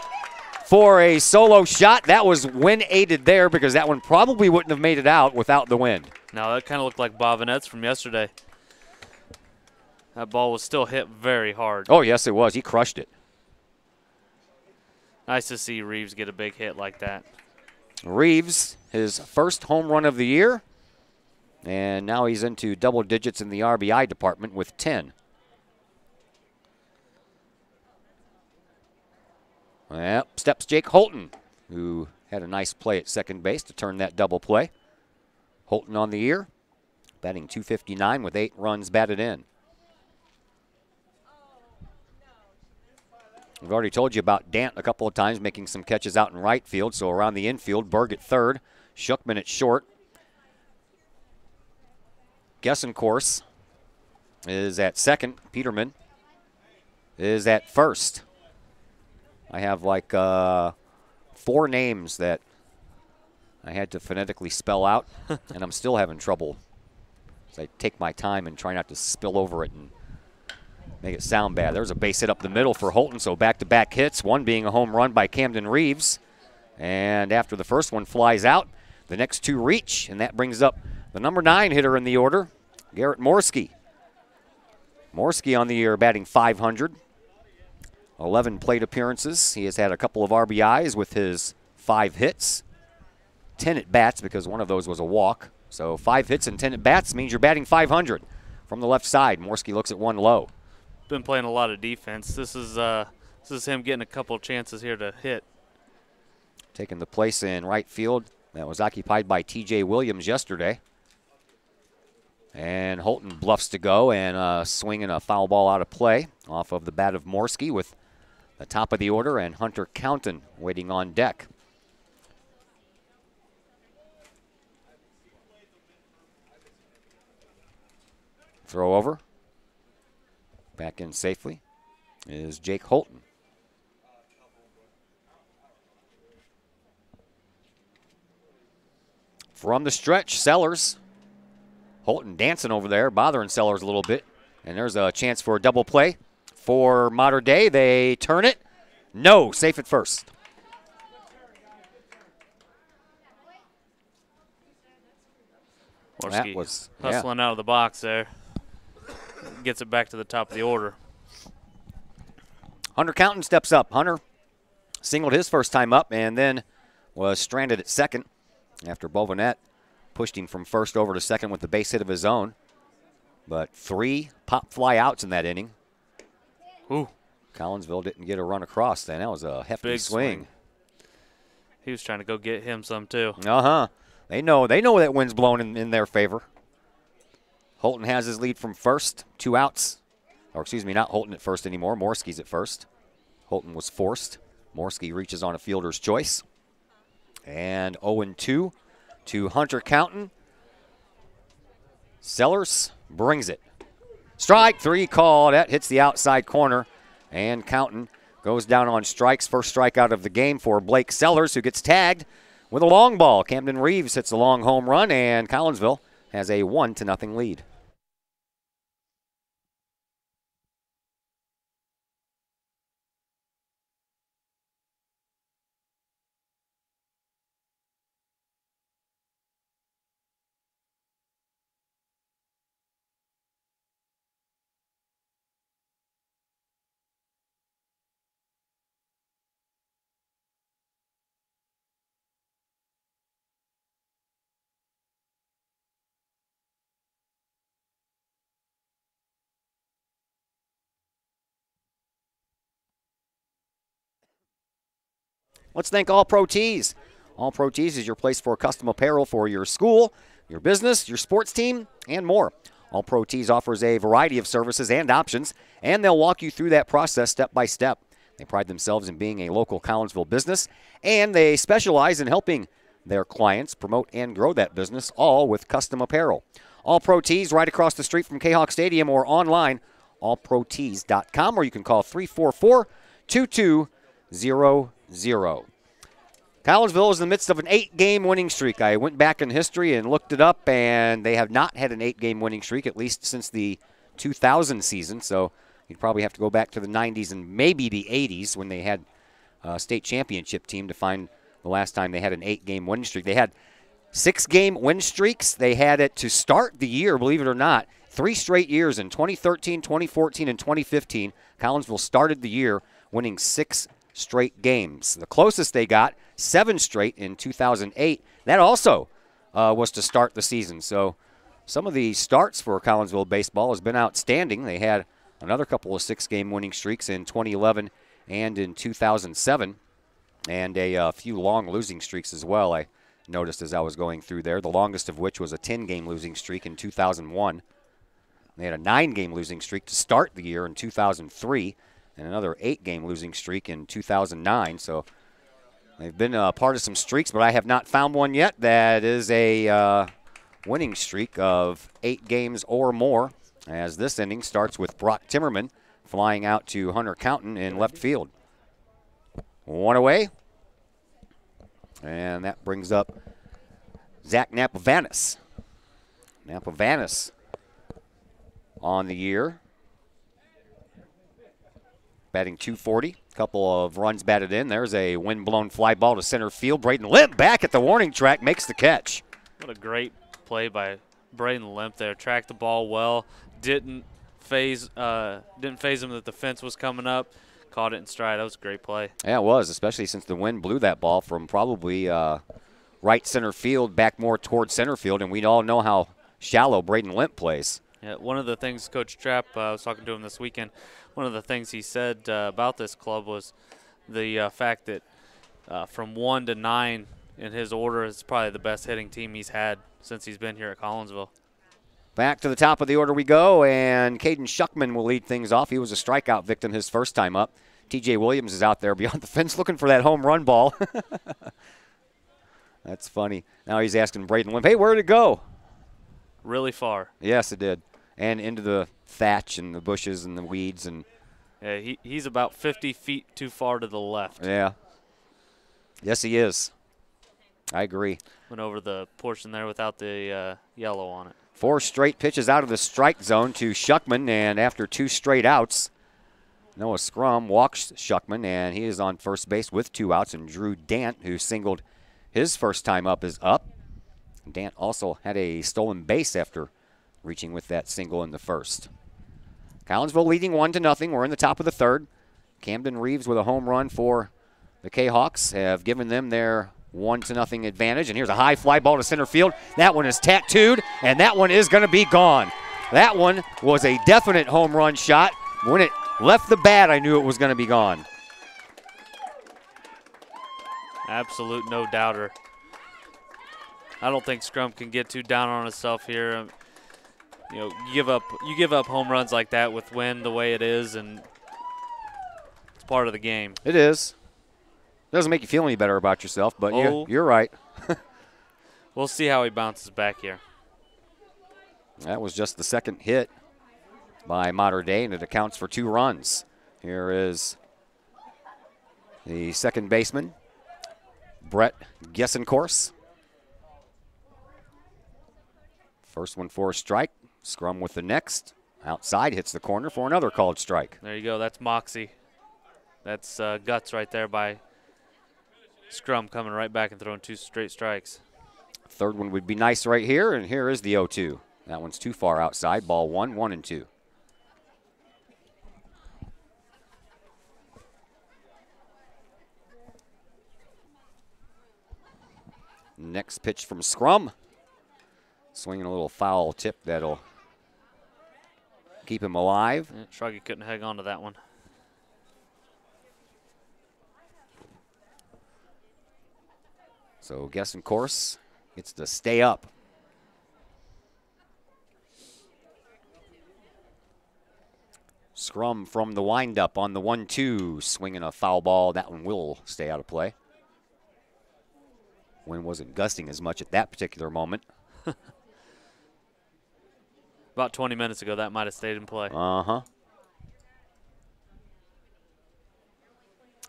for a solo shot. That was wind-aided there because that one probably wouldn't have made it out without the wind. No, that kind of looked like Bovinette's from yesterday. That ball was still hit very hard. Oh, yes, it was. He crushed it. Nice to see Reeves get a big hit like that. Reeves, his first home run of the year, and now he's into double digits in the RBI department with 10. Well, steps Jake Holton, who had a nice play at second base to turn that double play. Holton on the year, batting .259 with 8 runs batted in. We've already told you about Dant a couple of times making some catches out in right field. So around the infield, Berg at third, Schuckman at short. Gessencourse is at second. Peterman is at first. I have like 4 names that I had to phonetically spell out, and I'm still having trouble. So I take my time and try not to spill over it and make it sound bad. There's a base hit up the middle for Holton, so back-to-back hits, one being a home run by Camden Reeves. And after the first one flies out, the next 2 reach, and that brings up the number 9 hitter in the order, Garrett Morski. Morski on the year batting .500, 11 plate appearances. He has had a couple of RBIs with his 5 hits, 10 at-bats because one of those was a walk. So 5 hits and 10 at-bats means you're batting .500. From the left side, Morski looks at one low. Been playing a lot of defense. This is him getting a couple chances here to hit. Taking the place in right field that was occupied by T.J. Williams yesterday. And Holton bluffs to go and swinging a foul ball out of play off of the bat of Morski with the top of the order and Hunter Counton waiting on deck. Throw over. Back in safely is Jake Holton. From the stretch, Sellers. Holton dancing over there, bothering Sellers a little bit. And there's a chance for a double play for Mater Dei. They turn it. No, safe at first. Morski hustling out of the box there. Gets it back to the top of the order. Hunter Counton steps up. Hunter singled his first time up and then was stranded at second after Bovinette pushed him from first over to second with the base hit of his own. But 3 pop fly outs in that inning. Ooh. Collinsville didn't get a run across then. That was a hefty Big swing. He was trying to go get him some too. Uh-huh. They know that wind's blowing in their favor. Holton has his lead from first, 2 outs. Or excuse me, not Holton at first anymore. Morski's at first. Holton was forced. Morski reaches on a fielder's choice. And 0-2 to Hunter Counton. Sellers brings it. Strike 3 call. That hits the outside corner. And Counton goes down on strikes. First strikeout of the game for Blake Sellers, who gets tagged with a long ball. Camden Reeves hits a long home run, and Collinsville has a 1-0 lead. Let's thank All Pro Tees. All Pro Tees is your place for custom apparel for your school, your business, your sports team, and more. All Pro Tees offers a variety of services and options, and they'll walk you through that process step by step. They pride themselves in being a local Collinsville business, and they specialize in helping their clients promote and grow that business, all with custom apparel. All Pro Tees right across the street from Kahok Stadium or online, allprotees.com, or you can call 344-2200. Collinsville is in the midst of an 8-game winning streak. I went back in history and looked it up, and they have not had an 8-game winning streak, at least since the 2000 season. So you'd probably have to go back to the 90s and maybe the 80s when they had a state championship team to find the last time they had an 8-game winning streak. They had 6-game win streaks. They had it to start the year, believe it or not, 3 straight years in 2013, 2014, and 2015. Collinsville started the year winning 6 straight games. The closest they got, 7 straight in 2008. That also was to start the season. So some of the starts for Collinsville baseball has been outstanding. They had another couple of 6-game winning streaks in 2011 and in 2007, and a few long losing streaks as well, I noticed as I was going through there, the longest of which was a 10-game losing streak in 2001. They had a 9-game losing streak to start the year in 2003, and another 8-game losing streak in 2009. So they've been a part of some streaks, but I have not found one yet that is a winning streak of 8 games or more, as this inning starts with Brock Timmerman flying out to Hunter Counton in left field. 1 away, and that brings up Zach Napavanis. Napavanis on the year, batting .240, a couple of runs batted in. There's a wind-blown fly ball to center field. Braden Limp back at the warning track makes the catch. What a great play by Braden Limp there. Tracked the ball well. Didn't phase him that the fence was coming up. Caught it in stride. That was a great play. Yeah, it was, especially since the wind blew that ball from probably right center field back more towards center field, and we all know how shallow Braden Limp plays. Yeah, one of the things Coach Trapp, I was talking to him this weekend, one of the things he said about this club was the fact that from 1 to 9 in his order is probably the best hitting team he's had since he's been here at Collinsville. Back to the top of the order we go, and Caden Shuckman will lead things off. He was a strikeout victim his first time up. TJ Williams is out there beyond the fence looking for that home run ball. That's funny. Now he's asking Braden Limp, hey, where'd it go? Really far. Yes, it did. And into the thatch and the bushes and the weeds. And yeah, he's about 50 feet too far to the left. Yeah. Yes, he is. I agree. Went over the portion there without the yellow on it. 4 straight pitches out of the strike zone to Shuckman, and after 2 straight outs, Noah Scrum walks Shuckman, and he is on first base with 2 outs, and Drew Dant, who singled his first time up, is up. Dant also had a stolen base after reaching with that single in the first. Collinsville leading 1-0. We're in the top of the third. Camden Reeves with a home run for the Kahawks have given them their 1-0 advantage. And here's a high fly ball to center field. That one is tattooed, and that one is going to be gone. That one was a definite home run shot. When it left the bat, I knew it was going to be gone. Absolute no doubter. I don't think Scrum can get too down on himself here. You know, you give up home runs like that with wind the way it is, and it's part of the game. It is. Doesn't make you feel any better about yourself, but you're right. We'll see how he bounces back here. That was just the second hit by Mater Dei, and it accounts for 2 runs. Here is the second baseman, Brett Gessenkorse. First one for a strike. Scrum with the next. Outside, hits the corner for another called strike. There you go. That's moxie. That's guts right there by Scrum, coming right back and throwing 2 straight strikes. Third one would be nice right here, and here is the 0-2. That one's too far outside. Ball 1, 1-2. Next pitch from Scrum. Swinging a little foul tip that'll keep him alive. Yeah, Shruggy couldn't hang on to that one. So Guessing Course gets to stay up. Scrum from the windup on the 1-2, swinging a foul ball. That one will stay out of play. Wind wasn't gusting as much at that particular moment. About 20 minutes ago, that might have stayed in play. Uh-huh.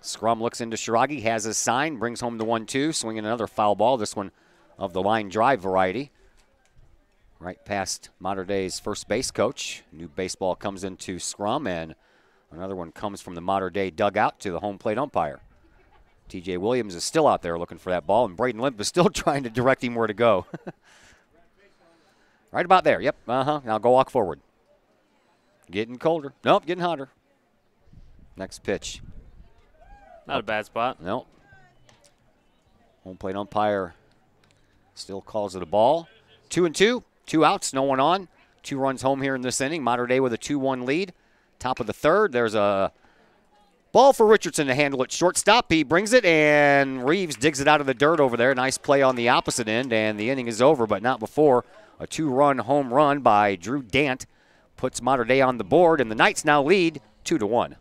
Scrum looks into Shiragi, has his sign, brings home the 1-2, swinging another foul ball, this one of the line drive variety. Right past Mater Dei's first base coach. New baseball comes into Scrum, and another one comes from the Mater Dei dugout to the home plate umpire. TJ Williams is still out there looking for that ball, and Braden Limp is still trying to direct him where to go. Right about there, yep, Now go walk forward. Getting colder. Nope, getting hotter. Next pitch. Not a bad spot. Nope. Home plate umpire still calls it a ball. 2-2. 2 outs, no one on. 2 runs home here in this inning. Mater Dei with a 2-1 lead. Top of the third, there's a ball for Richardson to handle at shortstop. He brings it, and Reeves digs it out of the dirt over there. Nice play on the opposite end, and the inning is over, but not before. A 2-run home run by Drew Dant puts Mater Dei on the board, and the Knights now lead 2-1.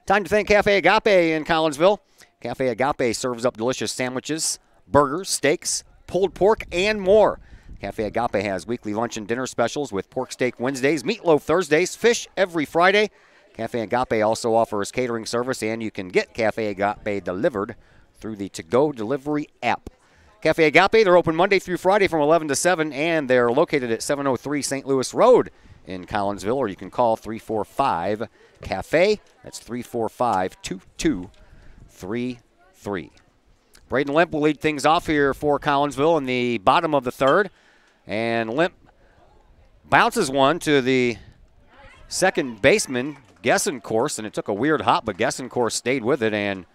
Time to thank Cafe Agape in Collinsville. Cafe Agape serves up delicious sandwiches, burgers, steaks, pulled pork, and more. Cafe Agape has weekly lunch and dinner specials with pork steak Wednesdays, meatloaf Thursdays, fish every Friday. Cafe Agape also offers catering service, and you can get Cafe Agape delivered through the to-go delivery app. Cafe Agape, they're open Monday through Friday from 11 to 7, and they're located at 703 St. Louis Road in Collinsville, or you can call 345-CAFE. That's 345-2233. Braden Limp will lead things off here for Collinsville in the bottom of the third. And Limp bounces one to the second baseman, Guessing Course, and it took a weird hop, but Guessing Course stayed with it and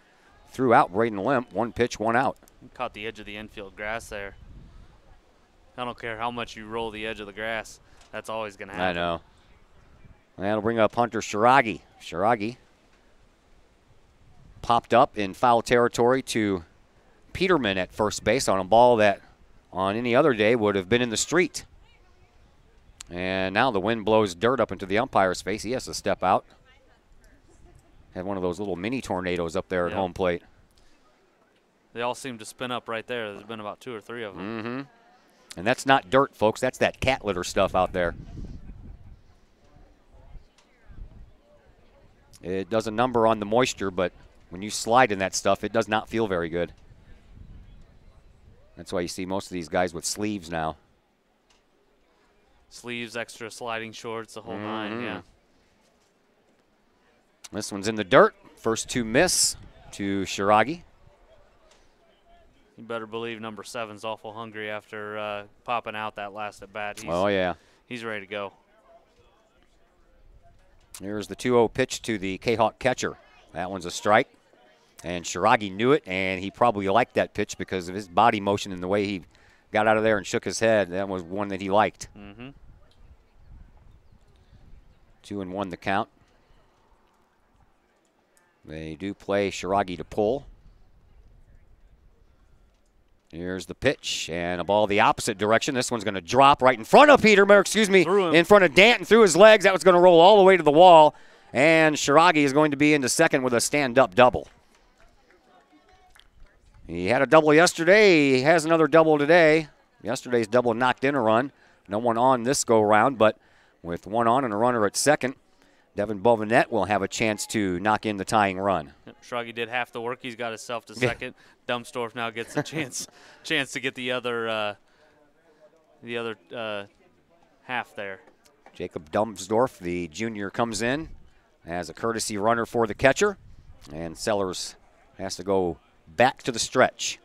threw out Braden Limp. 1 pitch, 1 out. Caught the edge of the infield grass there. I don't care how much you roll the edge of the grass. That's always going to happen. I know. That'll bring up Hunter Shiragi. Shiragi popped up in foul territory to Peterman at first base on a ball that on any other day would have been in the street. And now the wind blows dirt up into the umpire's face. He has to step out. Had one of those little mini tornadoes up there at home plate. They all seem to spin up right there. There's been about 2 or 3 of them. Mm-hmm. And that's not dirt, folks. That's that cat litter stuff out there. It does a number on the moisture, but when you slide in that stuff, it does not feel very good. That's why you see most of these guys with sleeves now. Sleeves, extra sliding shorts, the whole nine, yeah. This one's in the dirt. First 2 miss to Shiragi. You better believe number 7's awful hungry after popping out that last at bat. He's ready to go. Here's the 2-0 pitch to the Kahok catcher. That one's a strike. And Shiragi knew it, and he probably liked that pitch because of his body motion and the way he got out of there and shook his head. That was one that he liked. 2-1 the count. They do play Shiragi to pull. Here's the pitch, and a ball the opposite direction. This one's going to drop right in front of in front of Danton through his legs. That was going to roll all the way to the wall, and Shiragi is going to be into second with a stand-up double. He had a double yesterday. He has another double today. Yesterday's double knocked in a run. No one on this go-round, but with 1 on and a runner at second, Devin Bovinet will have a chance to knock in the tying run. Shruggy did half the work. He's got himself to second. Dumbsdorf now gets a chance to get the other half there. Jacob Dumbsdorf, the junior, comes in as a courtesy runner for the catcher, and Sellers has to go back to the stretch.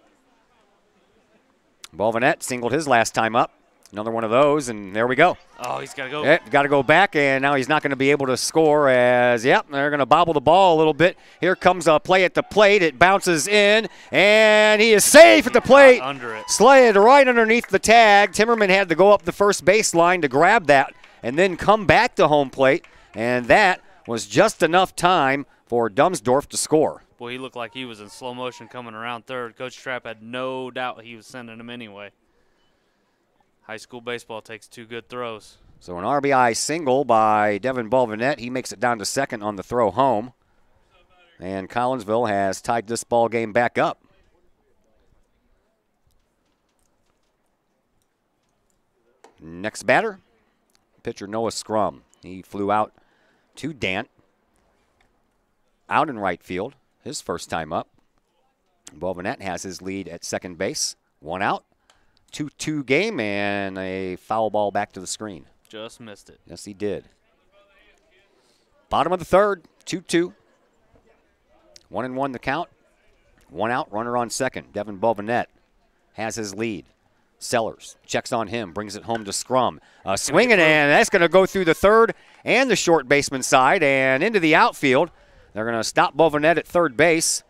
Bovinet singled his last time up. Another one of those, and there we go. Oh, he's got to go. Got to go back, and now he's not going to be able to score as, they're going to bobble the ball a little bit. Here comes a play at the plate. It bounces in, and he is safe at the plate. Under it. Slid right underneath the tag. Timmerman had to go up the first baseline to grab that and then come back to home plate, and that was just enough time for Dumbsdorf to score. Boy, he looked like he was in slow motion coming around third. Coach Trapp had no doubt he was sending him anyway. High school baseball takes 2 good throws. So an RBI single by Devin Bovinet. He makes it down to second on the throw home. And Collinsville has tied this ball game back up. Next batter, pitcher Noah Scrum. He flew out to Dant. Out in right field, his first time up. Bovinet has his lead at second base. 1 out. 2-2 game, and a foul ball back to the screen. Just missed it. Yes, he did. Bottom of the third, 2-2. 1-1 the count. 1 out, runner on second. Devin Bovinet has his lead. Sellers checks on him, brings it home to Scrum. Swinging, and that's going to go through the third and the short baseman side and into the outfield. They're going to stop Bovinet at third base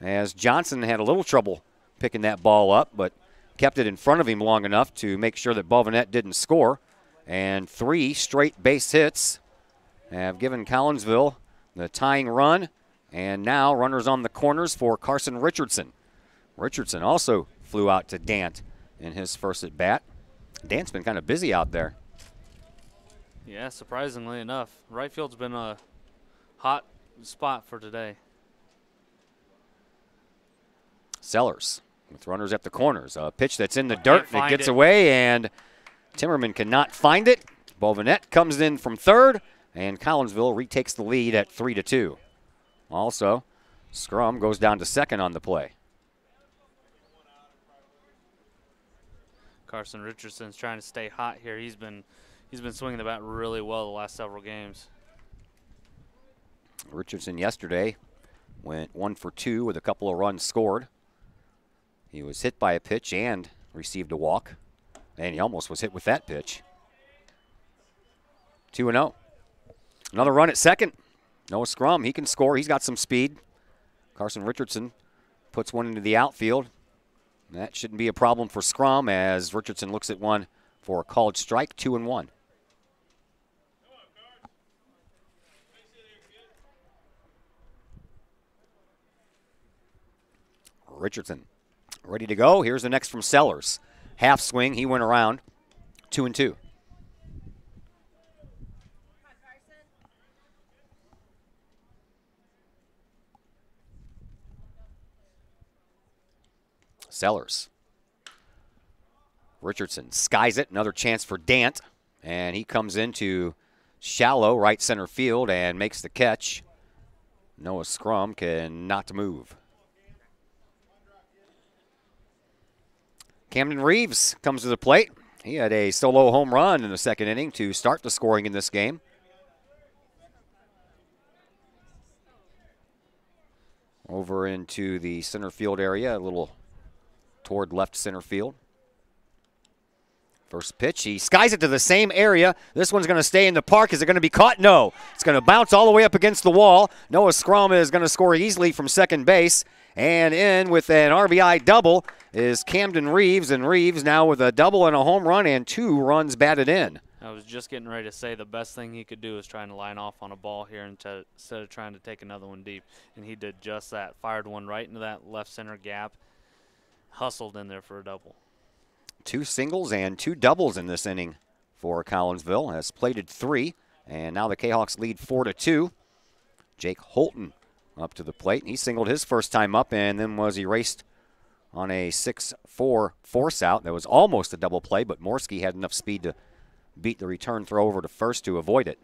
as Johnson had a little trouble picking that ball up, but kept it in front of him long enough to make sure that Bovinet didn't score. And 3 straight base hits have given Collinsville the tying run. And now runners on the corners for Carson Richardson. Richardson also flew out to Dant in his first at bat. Dant's been kind of busy out there. Yeah, surprisingly enough. Right field's been a hot spot for today. Sellers with runners at the corners. A pitch that's in the dirt. It gets away, and Timmerman cannot find it. Bovinet comes in from third, and Collinsville retakes the lead at 3-2. Also, Scrum goes down to second on the play. Carson Richardson's trying to stay hot here. He's been swinging the bat really well the last several games. Richardson yesterday went 1 for 2 with a couple of runs scored. He was hit by a pitch and received a walk, and he almost was hit with that pitch. 2-0. Another run at second. Noah Scrum, he can score. He's got some speed. Carson Richardson puts one into the outfield. That shouldn't be a problem for Scrum as Richardson looks at one for a called strike, 2-1. Richardson ready to go. Here's the next from Sellers. Half swing, he went around, 2-2. Sellers. Richardson skies it. Another chance for Dant. And he comes into shallow right center field and makes the catch. Noah Scrum cannot move. Camden Reeves comes to the plate. He had a solo home run in the second inning to start the scoring in this game. Over into the center field area, a little toward left center field. First pitch, he skies it to the same area. This one's going to stay in the park. Is it going to be caught? No. It's going to bounce all the way up against the wall. Noah Scrum is going to score easily from second base. And in with an RBI double is Camden Reeves. And Reeves now with a double and a home run and 2 runs batted in. I was just getting ready to say the best thing he could do is trying to line off on a ball here instead of trying to take another one deep. And he did just that. Fired one right into that left center gap. Hustled in there for a double. 2 singles and 2 doubles in this inning for Collinsville. Has plated 3, and now the Kahawks lead 4-2. Jake Holton up to the plate. He singled his first time up and then was erased on a 6-4 force out. That was almost a double play, but Morski had enough speed to beat the return throw over to first to avoid it.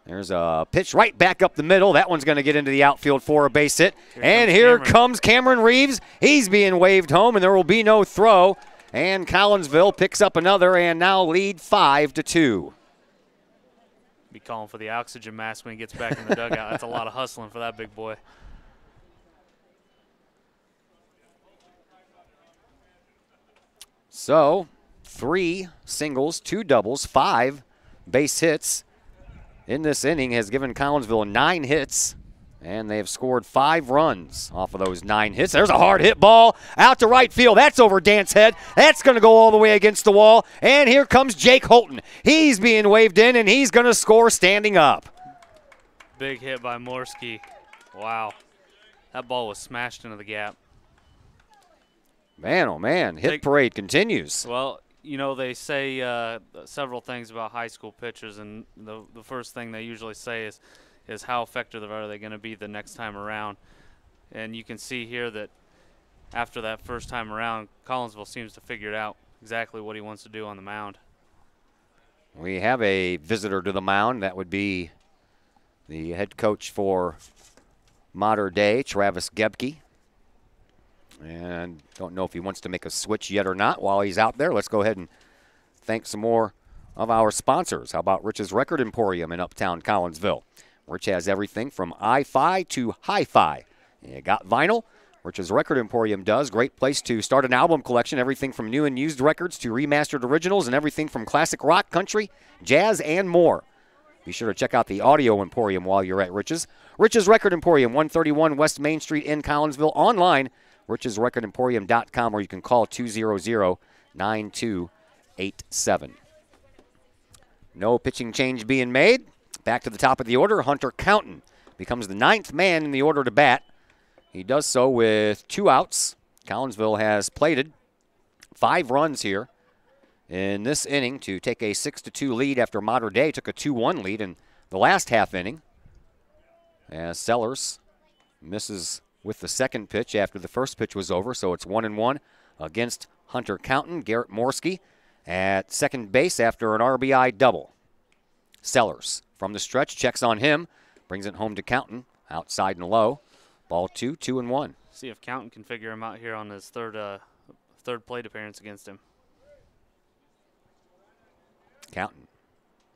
There's a pitch right back up the middle. That one's going to get into the outfield for a base hit. And here comes Cameron Reeves. He's being waved home, and there will be no throw. And Collinsville picks up another and now lead 5-2. Be calling for the oxygen mask when he gets back in the dugout. That's a lot of hustling for that big boy. So 3 singles, 2 doubles, 5 base hits in this inning has given Collinsville 9 hits, and they have scored 5 runs off of those 9 hits. There's a hard hit ball out to right field. That's over Dant's head. That's going to go all the way against the wall. And here comes Jake Holton. He's being waved in, and he's going to score standing up. Big hit by Morski. Wow. That ball was smashed into the gap. Man, oh man, hit parade continues. Well, you know, they say several things about high school pitchers, and the first thing they usually say is how effective are they going to be the next time around. And you can see here that after that first time around, Collinsville seems to figure out exactly what he wants to do on the mound. We have a visitor to the mound. That would be the head coach for Mater Dei, Travis Gebke. And don't know if he wants to make a switch yet or not while he's out there. Let's go ahead and thank some more of our sponsors. How about Rich's Record Emporium in Uptown Collinsville? Rich has everything from hi-fi to hi-fi. You got vinyl? Rich's Record Emporium does. Great place to start an album collection. Everything from new and used records to remastered originals, and everything from classic rock, country, jazz, and more. Be sure to check out the Audio Emporium while you're at Rich's. Rich's Record Emporium, 131 West Main Street in Collinsville. Online, richesrecordemporium.com, or you can call 200-9287. No pitching change being made. Back to the top of the order, Hunter Counton becomes the 9th man in the order to bat. He does so with 2 outs. Collinsville has plated 5 runs here in this inning to take a 6-2 lead after Mater Dei took a 2-1 lead in the last half inning. As Sellers misses with the second pitch after the first pitch was over, so it's 1-1 against Hunter Counton. Garrett Morski at second base after an RBI double. Sellers from the stretch checks on him, brings it home to Counton, outside and low. Ball 2, 2-1. See if Counton can figure him out here on his third plate appearance against him. Counton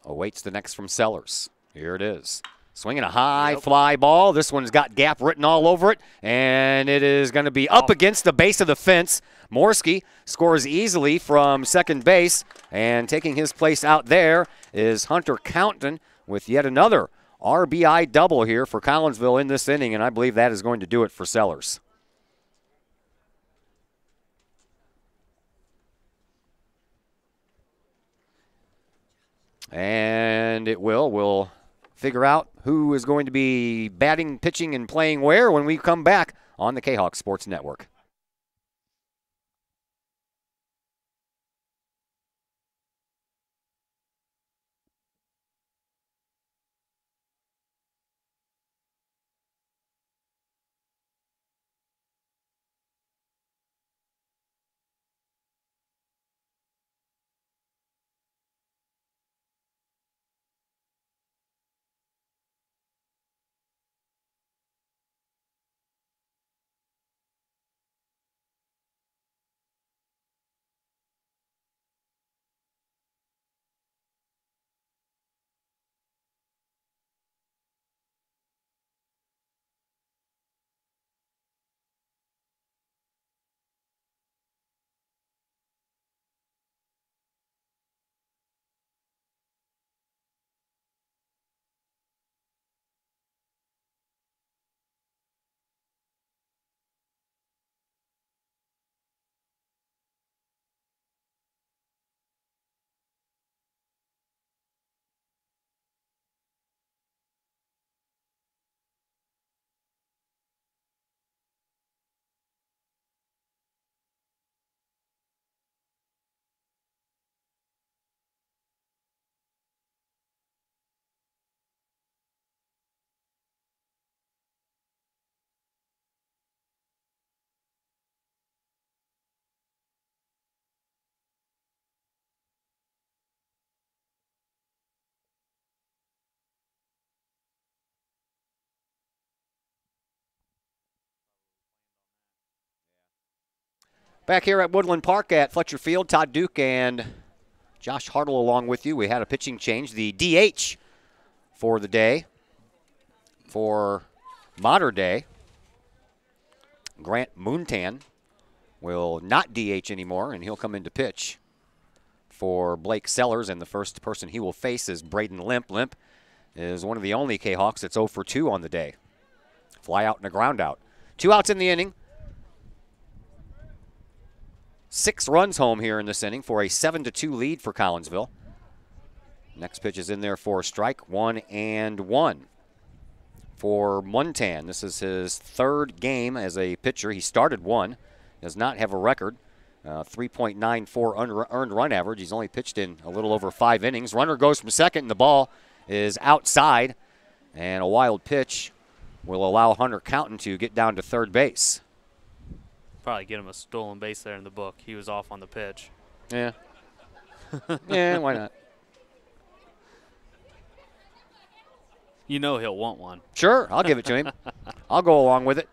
awaits the next from Sellers. Here it is. Swinging a high fly ball. This one's got gap written all over it, and it is going to be up against the base of the fence. Morski scores easily from second base, and taking his place out there is Hunter Counton with yet another RBI double here for Collinsville in this inning, and I believe that is going to do it for Sellers. And it will. We'll figure out who is going to be batting, pitching, and playing where when we come back on the Kahok Sports Network. Back here at Woodland Park at Fletcher Field, Todd Duke and Josh Hartle along with you. We had a pitching change. The DH for the day, for Modern Day, Grant Moontan will not DH anymore, and he'll come in to pitch for Blake Sellers, and the first person he will face is Braden Limp. Limp is one of the only Kahawks that's 0 for 2 on the day. Fly out and a ground out. 2 outs in the inning. 6 runs home here in this inning for a 7-2 lead for Collinsville. Next pitch is in there for a strike. 1-1 for Muntan. This is his 3rd game as a pitcher. He started 1. Does not have a record. 3.94 earned run average. He's only pitched in a little over 5 innings. Runner goes from second, and the ball is outside. And a wild pitch will allow Hunter Counton to get down to third base. Probably get him a stolen base there in the book. He was off on the pitch. Yeah. Yeah, why not? You know he'll want one. Sure, I'll give it to him. I'll go along with it.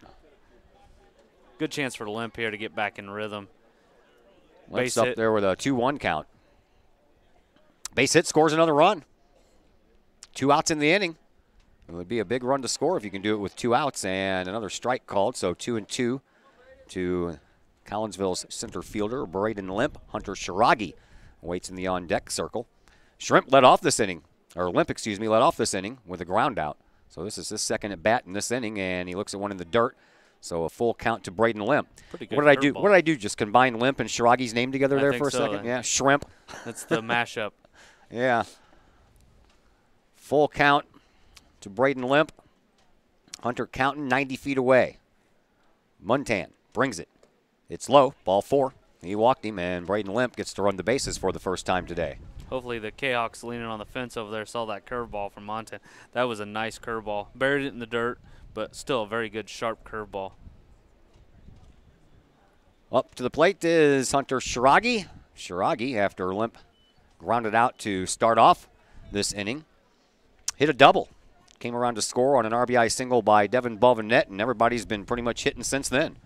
Good chance for Limp here to get back in rhythm. Limp's up there with a 2-1 count. Base hit, scores another run. 2 outs in the inning. It would be a big run to score if you can do it with 2 outs, and another strike called, so 2-2 to Collinsville's center fielder, Braden Limp. Hunter Shiragi waits in the on-deck circle. Shrimp led off this inning, or Limp, excuse me, led off this inning with a ground out. So this is his second at bat in this inning, and he looks at one in the dirt. So a full count to Braden Limp. Pretty good. What did I do? What did I do? Just combine Limp and Shiragi's name together there for a second? Yeah, Shrimp. That's the mashup. Yeah. Full count to Braden Limp. Hunter Counton 90 feet away. Muntan brings it. It's low, ball 4. He walked him, and Braden Limp gets to run the bases for the first time today. Hopefully the Kahawks leaning on the fence over there saw that curveball from Montan. That was a nice curveball. Buried it in the dirt, but still a very good, sharp curveball. Up to the plate is Hunter Shiragi. Shiragi, after Limp grounded out to start off this inning, hit a double. Came around to score on an RBI single by Devin Bovinette, and everybody's been pretty much hitting since then.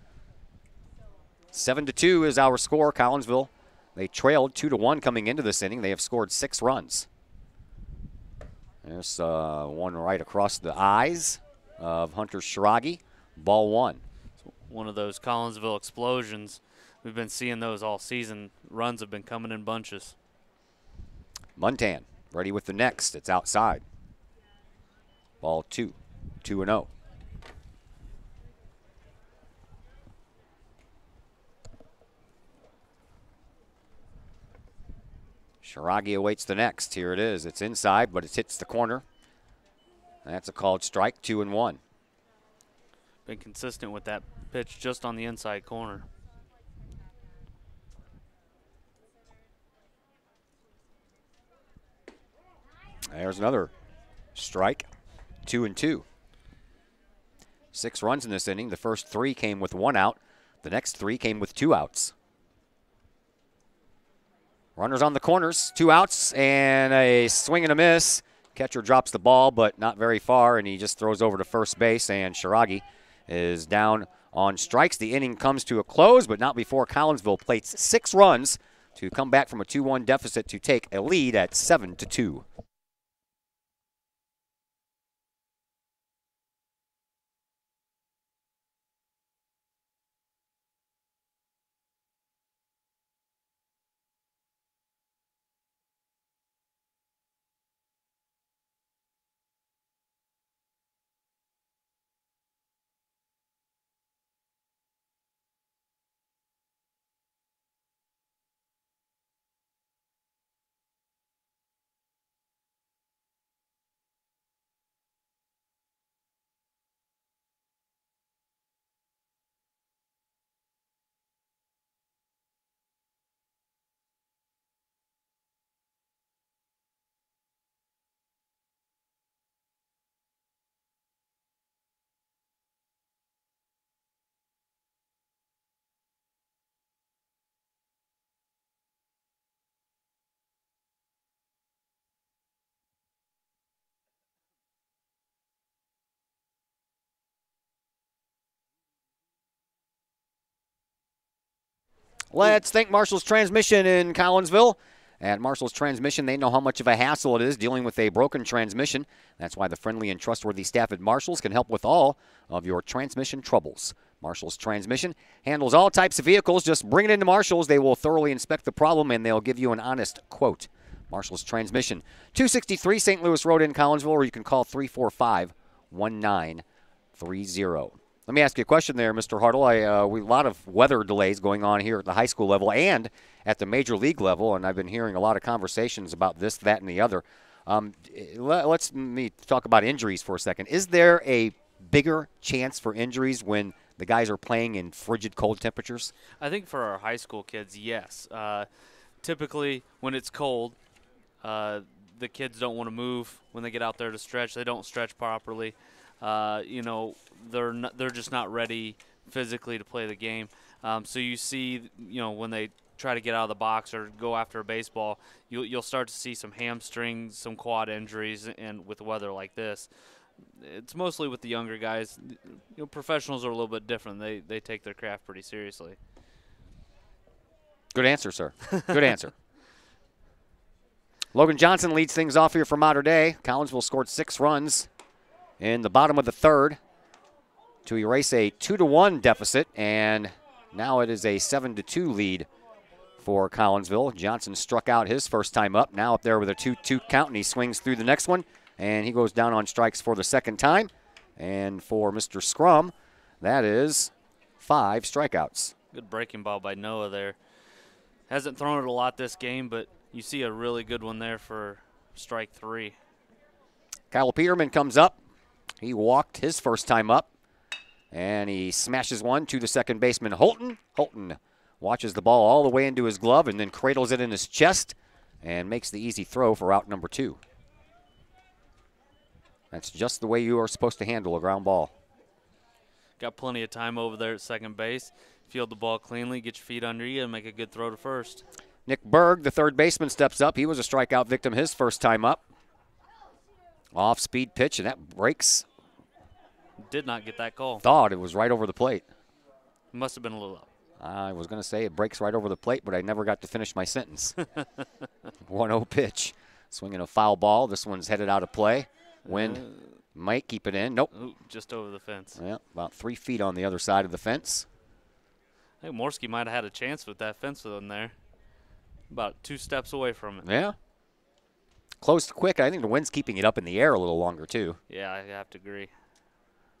7-2 is our score. Collinsville, they trailed 2-1 coming into this inning. They have scored 6 runs. There's one right across the eyes of Hunter Shiragi. Ball 1. One of those Collinsville explosions. We've been seeing those all season. Runs have been coming in bunches. Muntan ready with the next. It's outside. Ball 2. 2-0. Shiragi awaits the next. Here it is. It's inside, but it hits the corner. That's a called strike. 2-1. Been consistent with that pitch just on the inside corner. There's another strike. 2-2. 6 runs in this inning. The first 3 came with 1 out. The next 3 came with 2 outs. Runners on the corners, 2 outs, and a swing and a miss. Catcher drops the ball, but not very far, and he just throws over to first base, and Shiragi is down on strikes. The inning comes to a close, but not before Collinsville plates 6 runs to come back from a 2-1 deficit to take a lead at 7-2. Let's thank Marshall's Transmission in Collinsville. At Marshall's Transmission, they know how much of a hassle it is dealing with a broken transmission. That's why the friendly and trustworthy staff at Marshall's can help with all of your transmission troubles. Marshall's Transmission handles all types of vehicles. Just bring it into Marshall's. They will thoroughly inspect the problem, and they'll give you an honest quote. Marshall's Transmission, 263 St. Louis Road in Collinsville, or you can call 345-1930. Let me ask you a question there, Mr. Hartle. We a lot of weather delays going on here at the high school level and at the major league level, and I've been hearing a lot of conversations about this, that, and the other. Let's talk about injuries for a second. Is there a bigger chance for injuries when the guys are playing in frigid cold temperatures? I think for our high school kids, yes. Typically, when it's cold, the kids don't want to move when they get out there to stretch. They don't stretch properly. They're just not ready physically to play the game. So you see, when they try to get out of the box or go after a baseball, you'll start to see some hamstrings, some quad injuries, and with weather like this. It's mostly with the younger guys. Professionals are a little bit different. They take their craft pretty seriously. Good answer, sir. Good answer. Logan Johnson leads things off here for Mater Dei. Collinsville scored 6 runs in the bottom of the third to erase a 2-1 deficit, and now it is a 7-2 lead for Collinsville. Johnson struck out his first time up, now up there with a 2-2 count, and he swings through the next one, and he goes down on strikes for the second time. And for Mr. Scrum, that is 5 strikeouts. Good breaking ball by Noah there. Hasn't thrown it a lot this game, but you see a really good one there for strike 3. Kyle Peterman comes up. He walked his first time up, and he smashes one to the second baseman, Holton. Holton watches the ball all the way into his glove and then cradles it in his chest and makes the easy throw for out number 2. That's just the way you are supposed to handle a ground ball. Got plenty of time over there at second base. Field the ball cleanly, get your feet under you, and make a good throw to first. Nick Berg, the third baseman, steps up. He was a strikeout victim his first time up. Off-speed pitch, and that breaks. Did not get that call. Thought it was right over the plate. Must have been a little up. I was going to say it breaks right over the plate, but I never got to finish my sentence. 1-0 pitch. Swinging a foul ball. This one's headed out of play. Wind might keep it in. Nope. Ooh, just over the fence. Yeah, about 3 feet on the other side of the fence. I think Morski might have had a chance with that fence in there. About 2 steps away from it. Yeah. Close quick. I think the wind's keeping it up in the air a little longer, too. Yeah, I have to agree.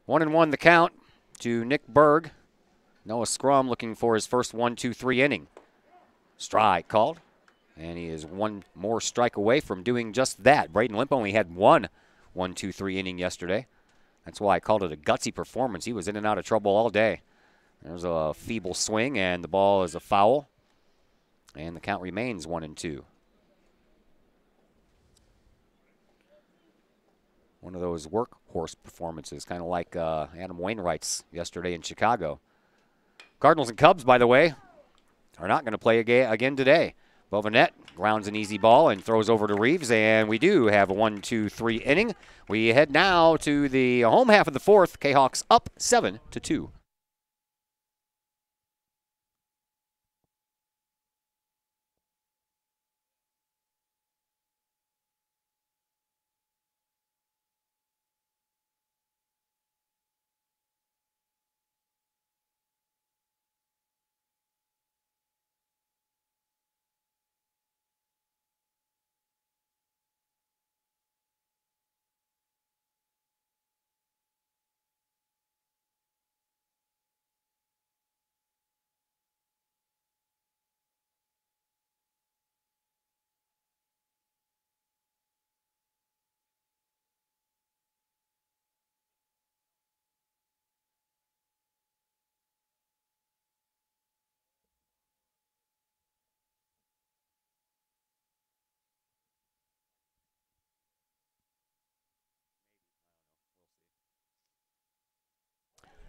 1-1 the count to Nick Berg. Noah Scrum looking for his first 1-2-3 inning. Strike called. And he is one more strike away from doing just that. Braden Limp only had one 1-2-3 inning yesterday. That's why I called it a gutsy performance. He was in and out of trouble all day. There's a feeble swing, and the ball is a foul. And the count remains 1-2. One of those workhorse performances, kind of like Adam Wainwright's yesterday in Chicago. Cardinals and Cubs, by the way, are not going to play again today. Bovanet grounds an easy ball and throws over to Reeves, and we do have a 1-2-3 inning. We head now to the home half of the fourth. Kahawks up 7-2.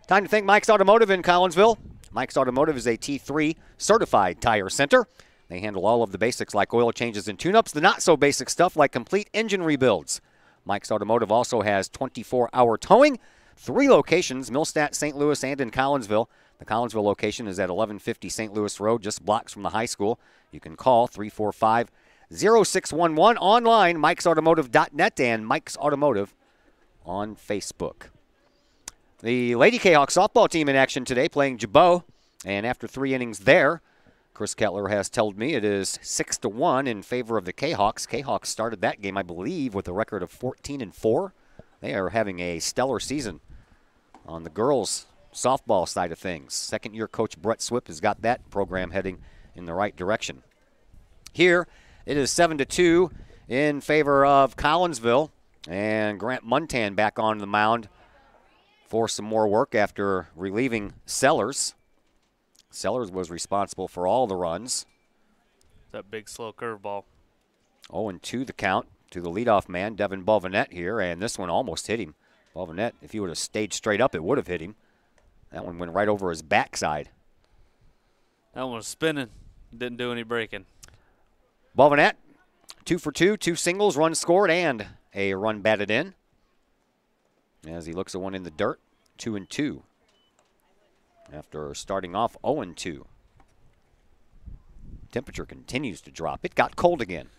Time to thank Mike's Automotive in Collinsville. Mike's Automotive is a T3 certified tire center. They handle all of the basics like oil changes and tune-ups, the not-so-basic stuff like complete engine rebuilds. Mike's Automotive also has 24-hour towing, 3 locations, Millstadt, St. Louis, and in Collinsville. The Collinsville location is at 1150 St. Louis Road, just blocks from the high school. You can call 345-0611. Online, mikesautomotive.net and Mike's Automotive on Facebook. The Lady Kahok softball team in action today playing Jabot. And after 3 innings there, Chris Kettler has told me it is 6-1 in favor of the Kahawks. Kahawks started that game, I believe, with a record of 14-4. They are having a stellar season on the girls' softball side of things. Second-year coach Brett Swip has got that program heading in the right direction. Here, it is 7-2 in favor of Collinsville, and Grant Muntan back on the mound for some more work after relieving Sellers. Sellers was responsible for all the runs. That big slow curveball. 0-2 the count to the leadoff man, Devin Bovenet here, and this one almost hit him. Bovenet, if he would have stayed straight up, it would have hit him. That one went right over his backside. That one was spinning. Didn't do any breaking. Bovenet, 2 for 2, 2 singles, run scored, and a run batted in. As he looks at one in the dirt, 2-2. After starting off 0-2. Temperature continues to drop. It got cold again.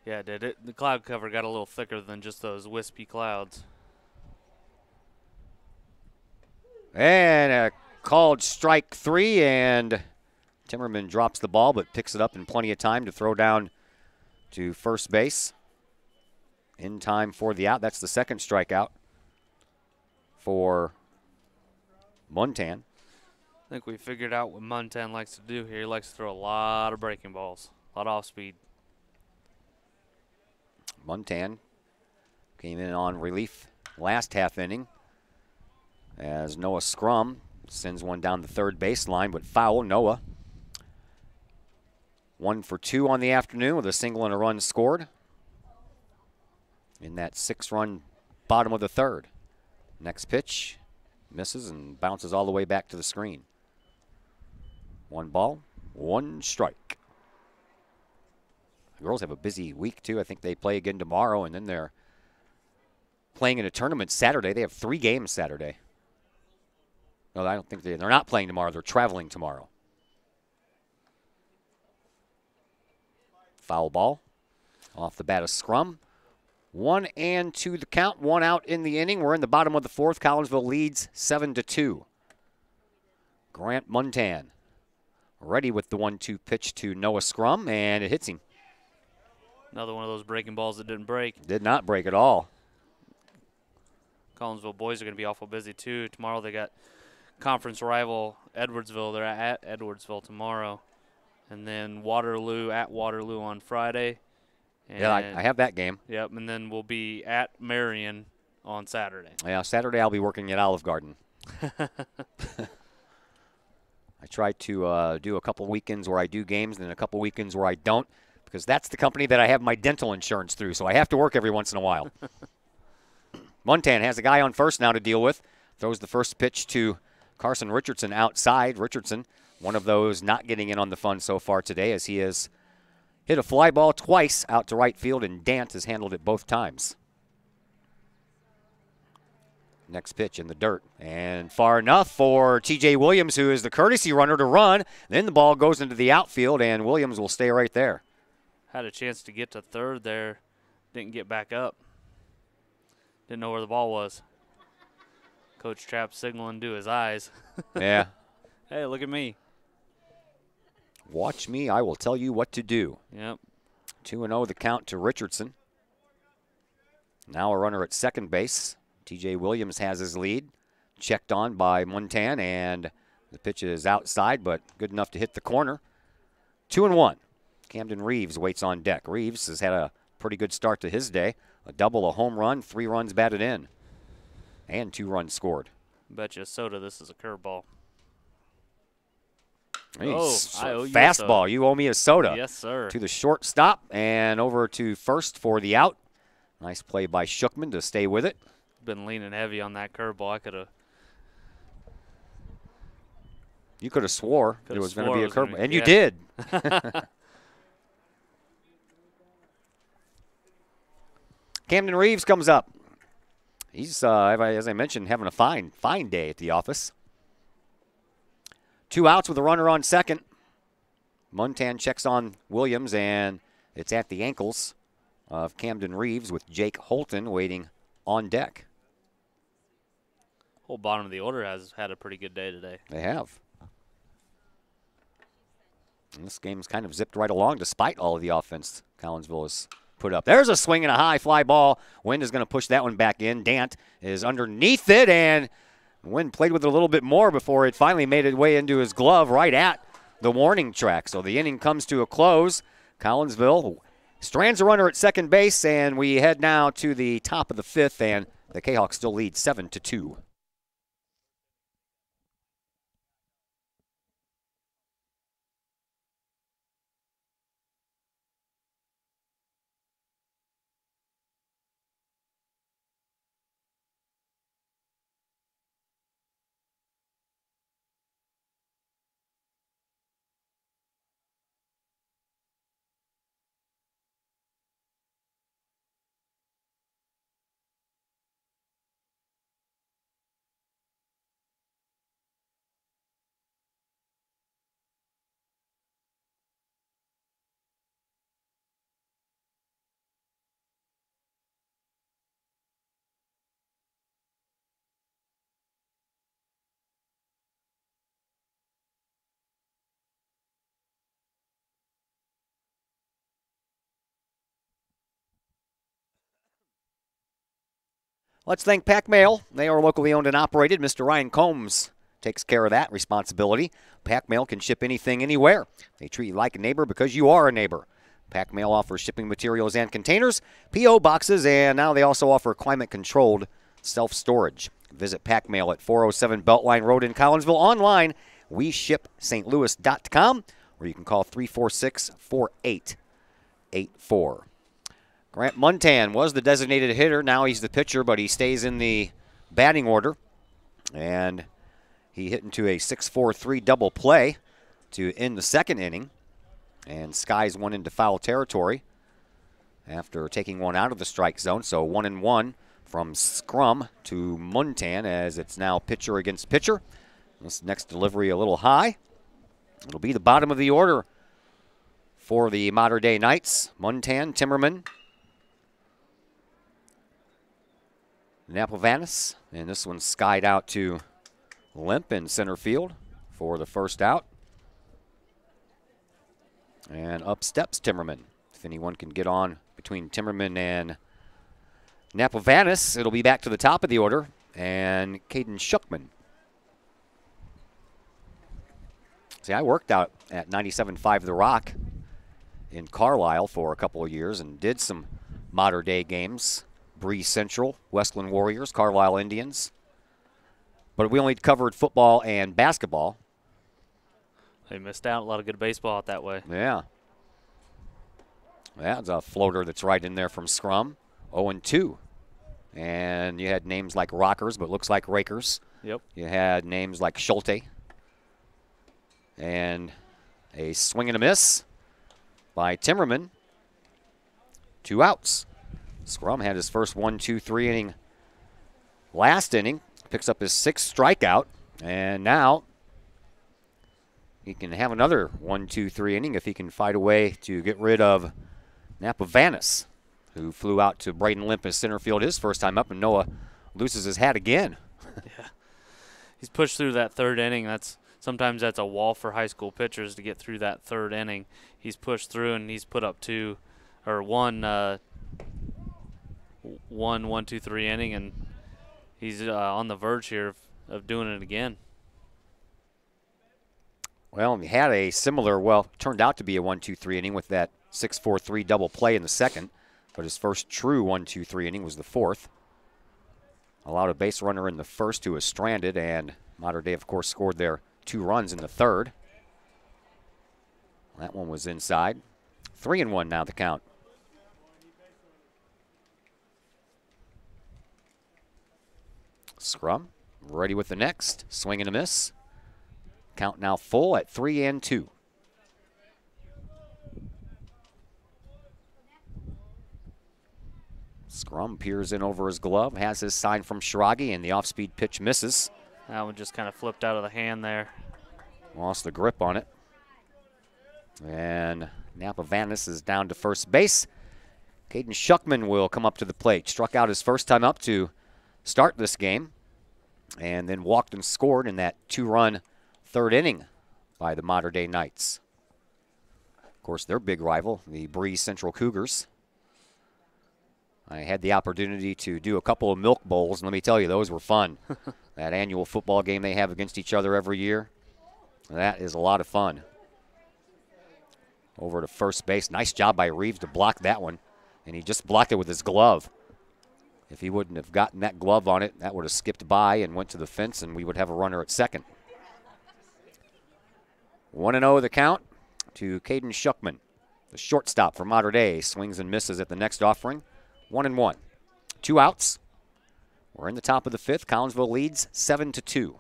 Yeah, it did. The cloud cover got a little thicker than just those wispy clouds. And a called strike 3, and Timmerman drops the ball but picks it up in plenty of time to throw down to first base. In time for the out. That's the second strikeout for Muntan. I think we figured out what Muntan likes to do here. He likes to throw a lot of breaking balls, a lot of off speed. Muntan came in on relief last half inning as Noah Scrum sends one down the third baseline, but foul. Noah 1 for 2 on the afternoon with a single and a run scored in that 6-run bottom of the third. Next pitch misses and bounces all the way back to the screen. 1 ball, 1 strike. The girls have a busy week, too. I think they play again tomorrow, and then they're playing in a tournament Saturday. They have 3 games Saturday. No, I don't think they're not playing tomorrow. They're traveling tomorrow. Foul ball off the bat of Scrum. 1-2 the count, 1 out in the inning. We're in the bottom of the 4th. Collinsville leads 7-2. Grant Muntan ready with the 1-2 pitch to Noah Scrum, and it hits him. Another one of those breaking balls that didn't break. Did not break at all. Collinsville boys are going to be awful busy, too. Tomorrow they got conference rival Edwardsville. They're at Edwardsville tomorrow. And then Waterloo at Waterloo on Friday. And yeah, I have that game. Yep, and then we'll be at Marion on Saturday. Yeah, Saturday I'll be working at Olive Garden. I try to do a couple weekends where I do games and then a couple weekends where I don't, because that's the company that I have my dental insurance through, so I have to work every once in a while. Muntan has a guy on first now to deal with. Throws the first pitch to Carson Richardson outside. Richardson, one of those not getting in on the fun so far today, as he has hit a fly ball twice out to right field, and Dant has handled it both times. Next pitch in the dirt, and far enough for T.J. Williams, who is the courtesy runner, to run. Then the ball goes into the outfield, and Williams will stay right there. Had a chance to get to third there. Didn't get back up. Didn't know where the ball was. Coach Trapp signaling to his eyes. Yeah. Hey, look at me. Watch me. I will tell you what to do. Yep. 2-0 the count to Richardson. Now a runner at second base. T.J. Williams has his lead. Checked on by Muntan, and the pitch is outside, but good enough to hit the corner. 2-1. Camden Reeves waits on deck. Reeves has had a pretty good start to his day. A double, a home run, 3 runs batted in, and 2 runs scored. Bet you a soda this is a curveball. Hey, I owe you a fastball. soda. You owe me a soda. Yes, sir. To the shortstop and over to first for the out. Nice play by Shookman to stay with it. Been leaning heavy on that curveball. I could have. You could have swore it was going to be a curveball, and you yeah. did. Camden Reeves comes up. He's, as I mentioned, having a fine day at the office. 2 outs with a runner on second. Montan checks on Williams, and it's at the ankles of Camden Reeves with Jake Holton waiting on deck. Whole bottom of the order has had a pretty good day today. They have. And this game's kind of zipped right along despite all of the offense Collinsville has put up. There's a swing and a high fly ball. Wind is going to push that one back in. Dant is underneath it, and Wind played with it a little bit more before it finally made its way into his glove right at the warning track. So the inning comes to a close. Collinsville strands a runner at second base, and we head now to the top of the fifth, and the Kahawks still lead 7-2. Let's thank Pack Mail. They are locally owned and operated. Mr. Ryan Combs takes care of that responsibility. Pack Mail can ship anything, anywhere. They treat you like a neighbor because you are a neighbor. Pack Mail offers shipping materials and containers, P.O. boxes, and now they also offer climate-controlled self-storage. Visit Pack Mail at 407 Beltline Road in Collinsville. Online, weshipstlouis.com, or you can call 346-4884. Grant Montan was the designated hitter. Now he's the pitcher, but he stays in the batting order. And he hit into a 6-4-3 double play to end the second inning. And skies one into foul territory after taking one out of the strike zone. So 1-1 from Scrum to Montan, as it's now pitcher against pitcher. This next delivery a little high. It'll be the bottom of the order for the Mater Dei Knights. Montan, Timmerman, Napavanis, and this one's skied out to Limp in center field for the first out. And up steps Timmerman. If anyone can get on between Timmerman and Napavanis, it'll be back to the top of the order, and Caden Schuckman. See, I worked out at 97.5 The Rock in Carlisle for a couple of years and did some Mater Dei games. Bree Central, Westland Warriors, Carlisle Indians. But we only covered football and basketball. They missed out. A lot of good baseball out that way. Yeah. That's a floater that's right in there from Scrum. 0-2. And you had names like Rockers, but looks like Rakers. Yep. You had names like Schulte. And a swing and a miss by Timmerman. 2 outs. Scrum had his first 1-2-3 inning last inning. Picks up his 6th strikeout. And now he can have another 1-2-3 inning if he can find a way to get rid of Napavanis, who flew out to Braden Limp as center field his first time up, and Noah loses his hat again. Yeah. He's pushed through that third inning. Sometimes that's a wall for high school pitchers to get through that third inning. He's pushed through, and he's put up one 1-2-3 inning, and he's on the verge here of doing it again. Well, he had a similar, turned out to be a 1-2-3 inning with that 6-4-3 double play in the second, but his first true 1-2-3 inning was the fourth. Allowed a base runner in the first who was stranded, and Mater Dei, of course, scored their 2 runs in the third. That one was inside. 3-1 now the count. Scrum ready with the next. Swing and a miss. Count now full at 3-2. Scrum peers in over his glove, has his sign from Shiragi, and the off-speed pitch misses. That one just kind of flipped out of the hand there. Lost the grip on it. And Napa Vanis is down to first base. Caden Shuckman will come up to the plate. Struck out his first time up to start this game, and then walked and scored in that 2-run third inning by the Mater Dei Knights. Of course, their big rival, the Breeze Central Cougars. I had the opportunity to do a couple of milk bowls, and let me tell you, those were fun. That annual football game they have against each other every year, that is a lot of fun. Over to first base. Nice job by Reeves to block that one, and he just blocked it with his glove. If he wouldn't have gotten that glove on it, that would have skipped by and went to the fence, and we would have a runner at second. 1-0 the count to Caden Shuckman. The shortstop for Mater Dei swings and misses at the next offering. 1-1. 2 outs. We're in the top of the fifth. Collinsville leads 7-2.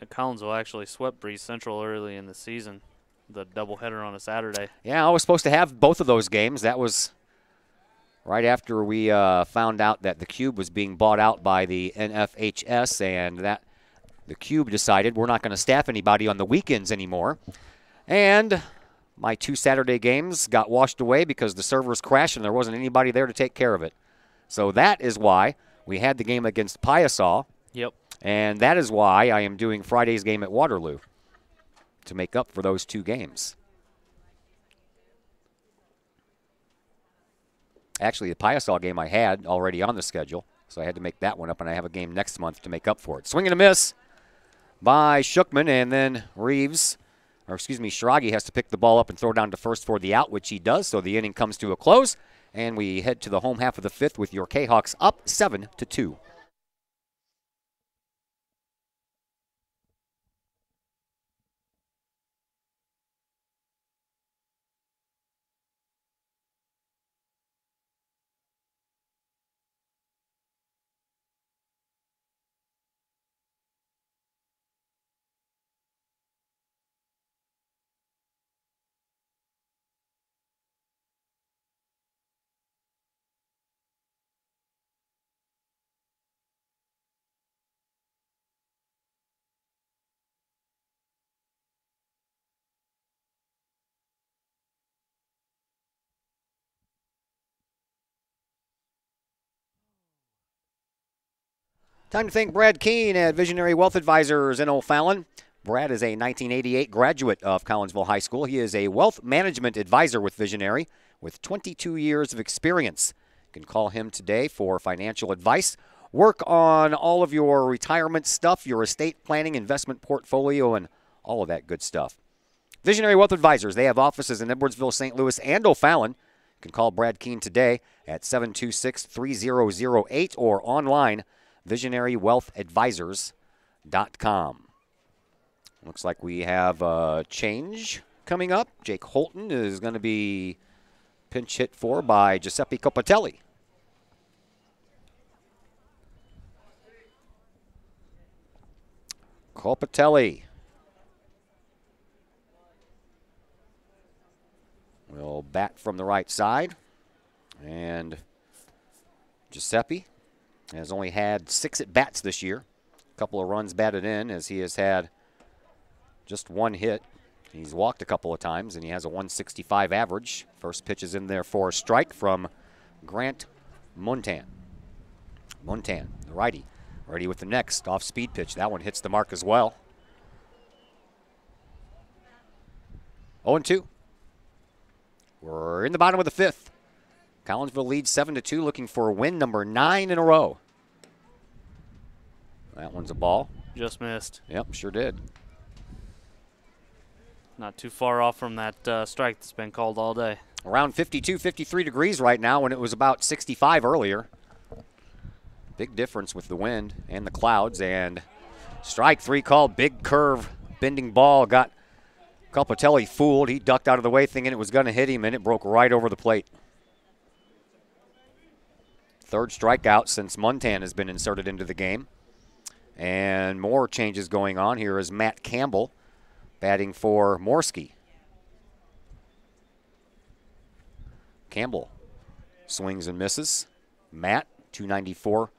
Collinsville actually swept Breeze Central early in the season, the doubleheader on a Saturday. Yeah, I was supposed to have both of those games. That was right after we found out that the Cube was being bought out by the NFHS, and that the Cube decided we're not going to staff anybody on the weekends anymore. And my 2 Saturday games got washed away because the servers crashed and there wasn't anybody there to take care of it. So that is why we had the game against Piasaw. Yep. And that is why I am doing Friday's game at Waterloo, to make up for those 2 games. Actually, the Piasaw game I had already on the schedule, so I had to make that one up, and I have a game next month to make up for it. Swing and a miss by Shuckman, and then Shiragi has to pick the ball up and throw down to first for the out, which he does, so the inning comes to a close, and we head to the home half of the fifth with your Kahawks up 7-2. Time to thank Brad Keene at Visionary Wealth Advisors in O'Fallon. Brad is a 1988 graduate of Collinsville High School. He is a wealth management advisor with Visionary with 22 years of experience. You can call him today for financial advice. Work on all of your retirement stuff, your estate planning, investment portfolio, and all of that good stuff. Visionary Wealth Advisors, they have offices in Edwardsville, St. Louis, and O'Fallon. You can call Brad Keene today at 726-3008 or online visionarywealthadvisors.com. Looks like we have a change coming up. Jake Holton is going to be pinch hit for by Giuseppe Copatelli. Copatelli will bat from the right side, and Giuseppe has only had 6 at-bats this year. A couple of runs batted in, as he has had just 1 hit. He's walked a couple of times, and he has a 165 average. First pitch is in there for a strike from Grant Montan. Montan, the righty, ready with the next off-speed pitch. That one hits the mark as well. 0-2. We're in the bottom of the fifth. Collinsville leads 7-2, looking for a win number 9 in a row. That one's a ball. Just missed. Yep, sure did. Not too far off from that strike that's been called all day. Around 52, 53 degrees right now when it was about 65 earlier. Big difference with the wind and the clouds. And strike 3 called. Big curve, bending ball. Got Copatelli fooled. He ducked out of the way thinking it was going to hit him, and it broke right over the plate. Third strikeout since Montan has been inserted into the game. And more changes going on. Here is Matt Campbell batting for Morski. Campbell swings and misses. Matt, 294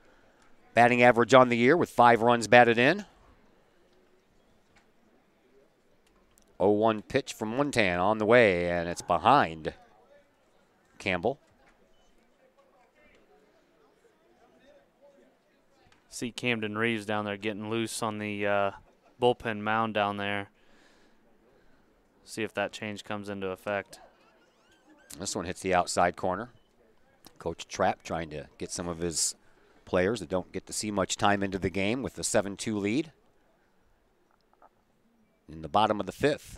batting average on the year with 5 runs batted in. 0-1 pitch from Montan on the way, and it's behind Campbell. See Camden Reeves down there getting loose on the bullpen mound down there. See if that change comes into effect. This one hits the outside corner. Coach Trapp trying to get some of his players that don't get to see much time into the game with the 7-2 lead. In the bottom of the 5th,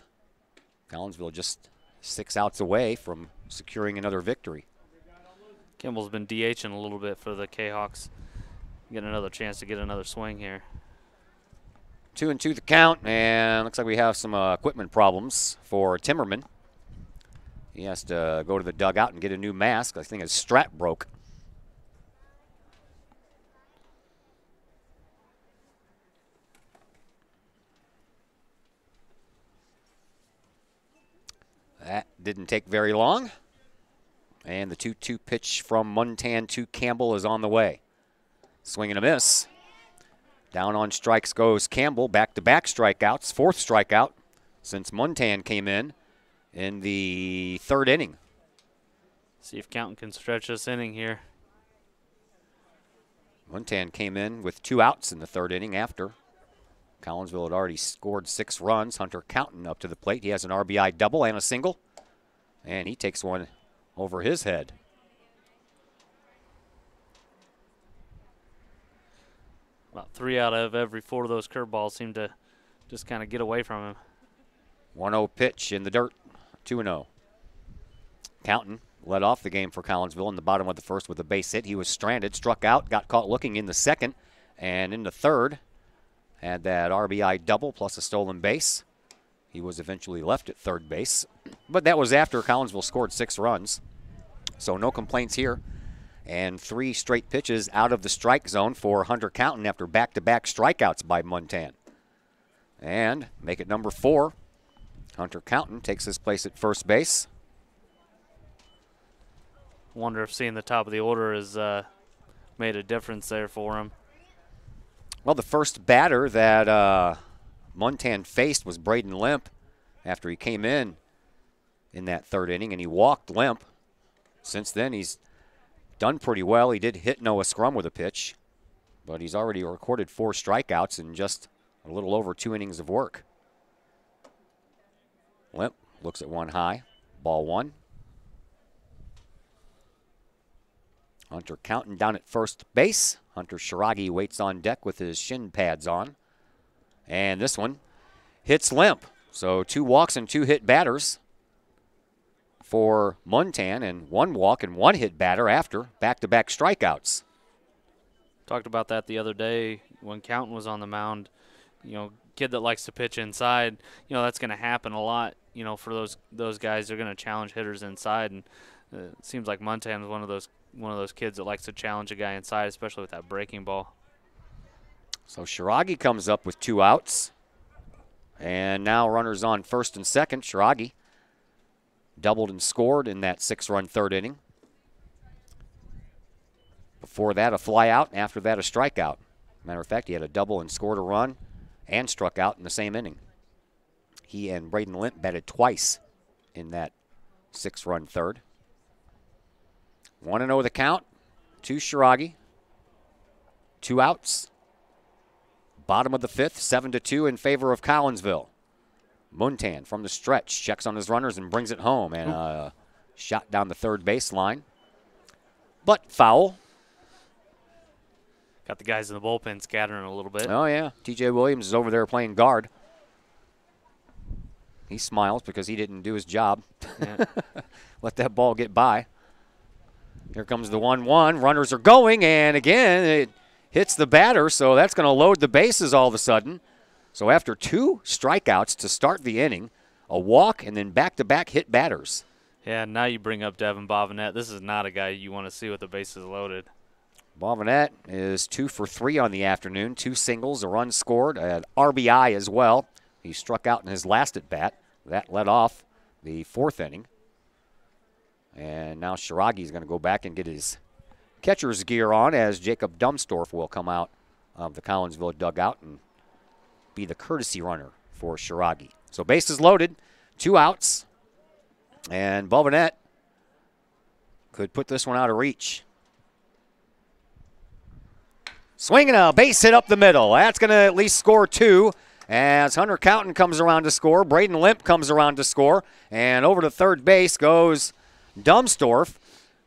Collinsville just 6 outs away from securing another victory. Kimball's been DHing a little bit for the Kahawks. Getting another chance to get another swing here. 2-2 the count, and looks like we have some equipment problems for Timmerman. He has to go to the dugout and get a new mask. I think his strap broke. That didn't take very long. And the 2-2 pitch from Montan to Campbell is on the way. Swing and a miss. Down on strikes goes Campbell. Back-to-back strikeouts. 4th strikeout since Montan came in the 3rd inning. See if Countin can stretch this inning here. Montan came in with 2 outs in the 3rd inning after Collinsville had already scored 6 runs. Hunter Countin up to the plate. He has an RBI double and a single, and he takes one over his head. About 3 out of every 4 of those curveballs seem to just kind of get away from him. 1-0 pitch in the dirt, 2-0. Countin led off the game for Collinsville in the bottom of the 1st with a base hit. He was stranded, struck out, got caught looking in the 2nd, and in the 3rd, had that RBI double plus a stolen base. He was eventually left at 3rd base, but that was after Collinsville scored 6 runs. So no complaints here. And 3 straight pitches out of the strike zone for Hunter Countin after back-to-back strikeouts by Montan. And make it number 4. Hunter Countin takes his place at first base. Wonder if seeing the top of the order has made a difference there for him. Well, the first batter that Montan faced was Braden Limp after he came in that 3rd inning, and he walked Limp. Since then, he's done pretty well. He did hit Noah Scrum with a pitch, but he's already recorded 4 strikeouts in just a little over 2 innings of work. Limp looks at one high, ball 1. Hunter Countin down at first base. Hunter Shiragi waits on deck with his shin pads on. And this one hits Limp. So 2 walks and 2 hit batters for Montan, and 1 walk and 1 hit batter after back-to-back strikeouts. Talked about that the other day when Countin was on the mound. You know, kid that likes to pitch inside, you know, that's going to happen a lot, you know, for those guys. They're going to challenge hitters inside, and it seems like Montan is one of those kids that likes to challenge a guy inside, especially with that breaking ball. So Shiragi comes up with 2 outs, and now runners on 1st and 2nd. Shiragi doubled and scored in that 6-run 3rd inning. Before that, a fly out. After that, a strikeout. Matter of fact, he had a double and scored a run and struck out in the same inning. He and Braden Limp batted twice in that 6-run 3rd. 1-0 the count to Shiragi. 2 outs. Bottom of the 5th, 7-2 in favor of Collinsville. Montan from the stretch checks on his runners and brings it home, and a shot down the 3rd baseline. But foul. Got the guys in the bullpen scattering a little bit. Oh, yeah. TJ Williams is over there playing guard. He smiles because he didn't do his job. Yeah. Let that ball get by. Here comes the 1-1. Runners are going, and again, it hits the batter, so that's going to load the bases all of a sudden. So after 2 strikeouts to start the inning, a walk, and then back-to-back hit batters. Yeah, now you bring up Devin Bovinette. This is not a guy you want to see with the bases loaded. Bovinette is 2 for 3 on the afternoon. 2 singles, a run scored, an RBI as well. He struck out in his last at-bat. That led off the 4th inning. And now Shiragi is going to go back and get his catcher's gear on as Jacob Dumstorff will come out of the Collinsville dugout and be the courtesy runner for Shiragi. So bases loaded, 2 outs, and Bovenet could put this one out of reach. Swinging a base hit up the middle. That's going to at least score 2 as Hunter Cowton comes around to score. Braden Limp comes around to score. And over to third base goes Dumsdorf.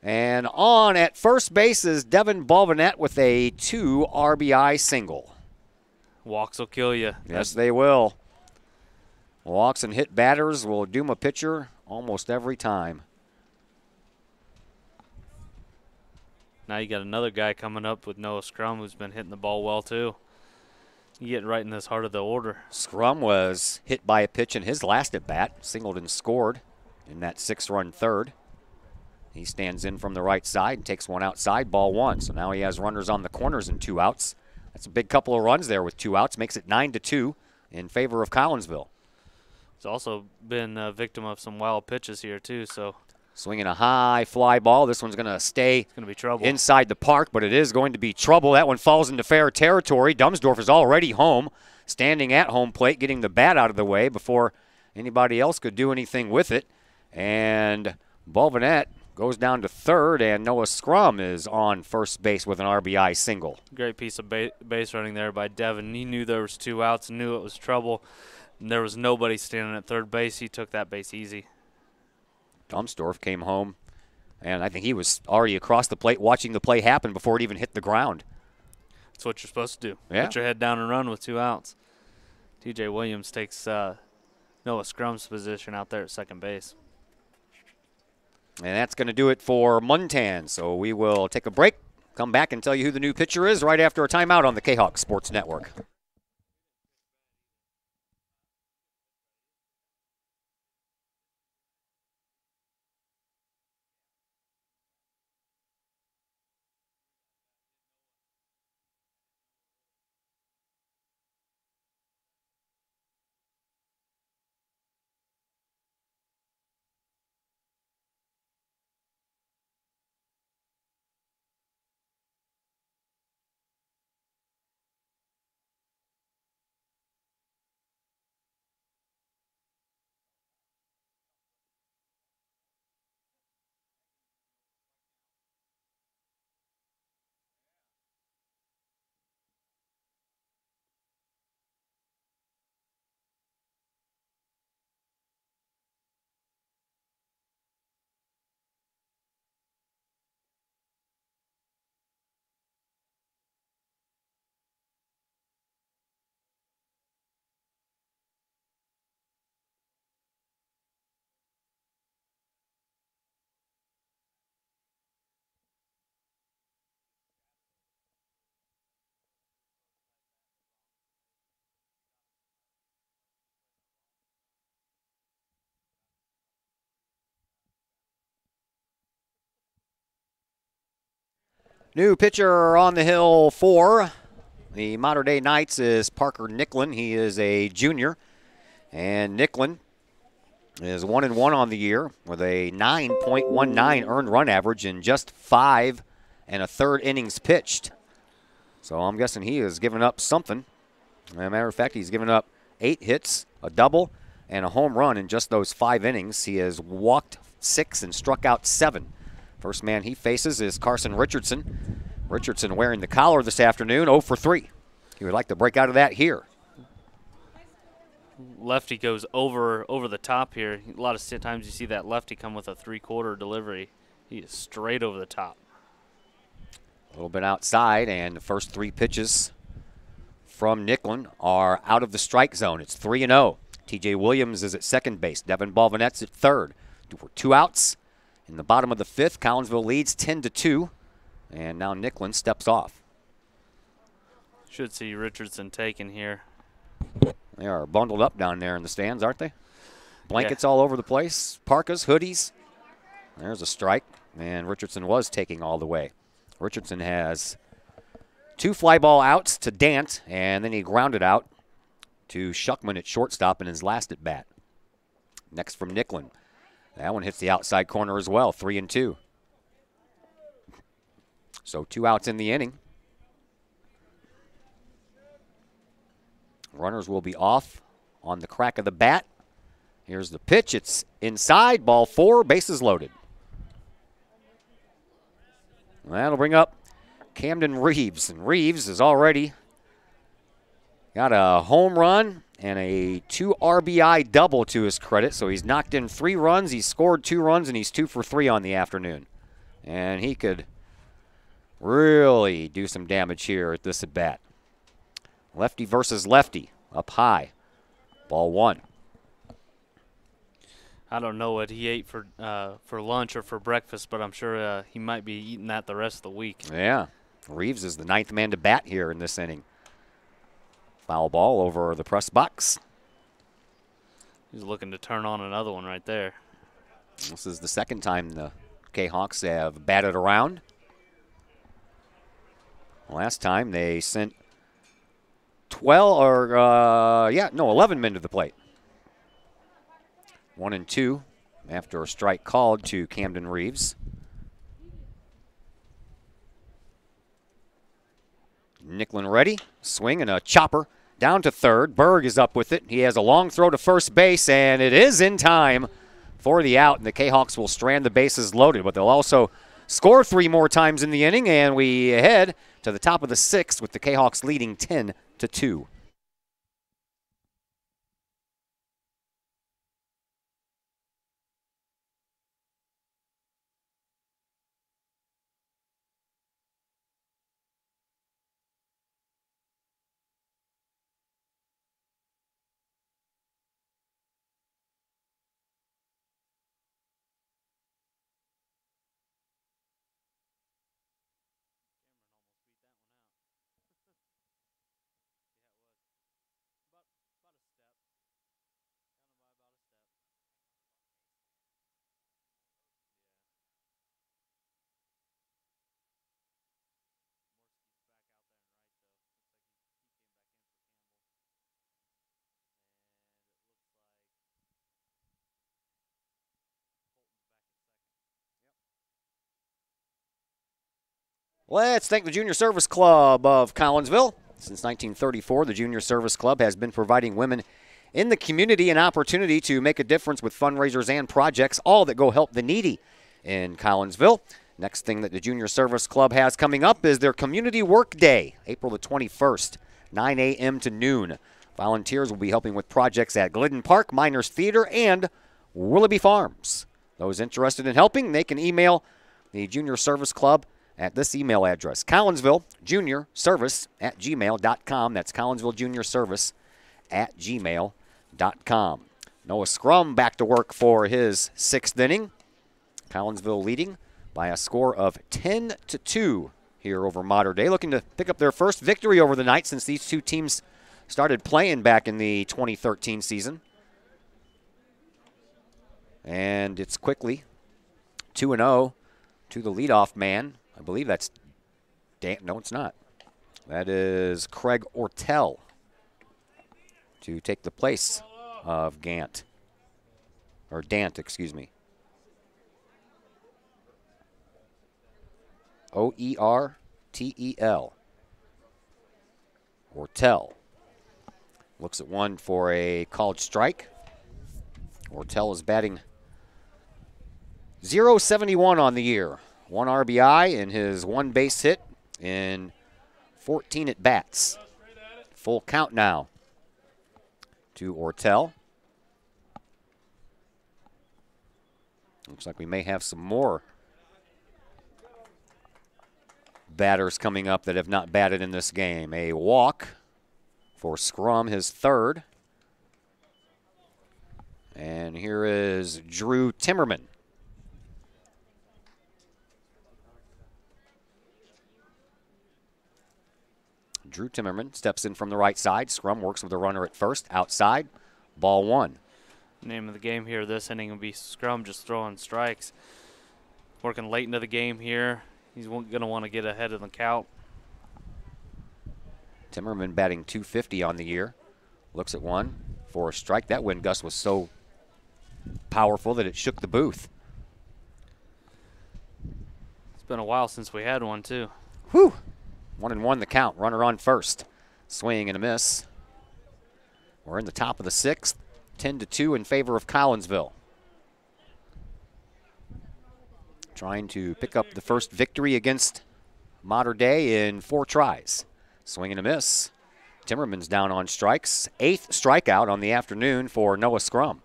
And on at first base is Devin Bovenet with a 2 RBI single. Walks will kill you. Yes, they will. Walks and hit batters will doom a pitcher almost every time. Now you got another guy coming up with Noah Scrum who's been hitting the ball well too. You getting right in this heart of the order. Scrum was hit by a pitch in his last at bat. Singleton scored in that 6-run third. He stands in from the right side and takes one outside, ball 1. So now he has runners on the corners and 2 outs. That's a big couple of runs there with 2 outs. Makes it 9-2 in favor of Collinsville. He's also been a victim of some wild pitches here too. So swinging a high fly ball. This one's going to stay it's going to be trouble inside the park, but it is going to be trouble. That one falls into fair territory. Dumsdorf is already home, standing at home plate, getting the bat out of the way before anybody else could do anything with it. And Bovenet goes down to third, and Noah Scrum is on first base with an RBI single. Great piece of base running there by Devin. He knew there was 2 outs, knew it was trouble, and there was nobody standing at third base. He took that base easy. Dumsdorf came home, and I think he was already across the plate watching the play happen before it even hit the ground. That's what you're supposed to do. Yeah. Put your head down and run with 2 outs. TJ Williams takes Noah Scrum's position out there at second base. And that's going to do it for Muntan. So we will take a break, come back and tell you who the new pitcher is right after a timeout on the Kahok Sports Network. New pitcher on the hill for the Mater Dei Knights is Parker Nicklin. He is a junior, and Nicklin is 1-1 on the year with a 9.19 earned run average in just 5 1/3 innings pitched. So I'm guessing he has given up something. As a matter of fact, he's given up 8 hits, a double, and a home run in just those 5 innings. He has walked 6 and struck out 7. First man he faces is Carson Richardson. Richardson wearing the collar this afternoon, 0 for 3. He would like to break out of that here. Lefty goes over the top here. A lot of times you see that lefty come with a 3/4 delivery. He is straight over the top. A little bit outside, and the first 3 pitches from Nicklin are out of the strike zone. It's 3-0. TJ Williams is at second base. Devin Balvanet's at third. For 2 outs. In the bottom of the 5th, Collinsville leads 10-2, and now Nicklin steps off. Should see Richardson taken here. They are bundled up down there in the stands, aren't they? Blankets all over the place, parkas, hoodies. There's a strike, and Richardson was taking all the way. Richardson has 2 fly ball outs to Dant, and then he grounded out to Shuckman at shortstop in his last at bat. Next from Nicklin. That one hits the outside corner as well, 3-2. So 2 outs in the inning. Runners will be off on the crack of the bat. Here's the pitch. It's inside. Ball 4. Bases loaded. That'll bring up Camden Reeves. And Reeves has already got a home run and a 2 RBI double to his credit. So he's knocked in 3 runs. He's scored 2 runs, and he's 2 for 3 on the afternoon. And he could really do some damage here at this at bat. Lefty versus lefty. Up high. Ball 1. I don't know what he ate for lunch or for breakfast, but I'm sure he might be eating that the rest of the week. Yeah. Reeves is the 9th man to bat here in this inning. Foul ball over the press box. He's looking to turn on another one right there. This is the 2nd time the Kahawks have batted around. Last time they sent 11 men to the plate. 1 and 2 after a strike called to Camden Reeves. Nicklin ready. Swing and a chopper down to third. Berg is up with it. He has a long throw to first base, and it is in time for the out. And the Kahawks will strand the bases loaded, but they'll also score 3 more times in the inning, and we head to the top of the 6th with the Kahawks leading 10-2. Let's thank the Junior Service Club of Collinsville. Since 1934, the Junior Service Club has been providing women in the community an opportunity to make a difference with fundraisers and projects, all that go help the needy in Collinsville. Next thing that the Junior Service Club has coming up is their Community Work Day, April the 21st, 9 a.m. to noon. Volunteers will be helping with projects at Glidden Park, Miners Theater, and Willoughby Farms. Those interested in helping, they can email the Junior Service Club at this email address, collinsvilljuniorservice@gmail.com. That's collinsvilljuniorservice@gmail.com. Noah Scrum back to work for his 6th inning. Collinsville leading by a score of 10-2 here over Mater Dei, looking to pick up their first victory over the night since these two teams started playing back in the 2013 season. And it's quickly 2-0 to the leadoff man. I believe that's Dan. No, it's not. That is Craig Ortel to take the place of Dant, excuse me. Oertel. Ortel looks at one for a called strike. Ortel is batting .071 on the year. 1 RBI in his 1 base hit in 14 at-bats. Full count now to Ortel. Looks like we may have some more batters coming up that have not batted in this game. A walk for Scrum, his 3rd. And here is Drew Timmerman. Drew Timmerman steps in from the right side. Scrum works with the runner at first. Outside, ball 1. Name of the game here this inning will be Scrum just throwing strikes. Working late into the game here. He's going to want to get ahead of the count. Timmerman batting .250 on the year. Looks at one for a strike. That wind gust was so powerful that it shook the booth. It's been a while since we had one, too. Whew. 1-1 the count. Runner on first. Swing and a miss. We're in the top of the 6th. 10-2 in favor of Collinsville. Trying to pick up the first victory against Mater Dei in 4 tries. Swing and a miss. Timmerman's down on strikes. 8th strikeout on the afternoon for Noah Scrum.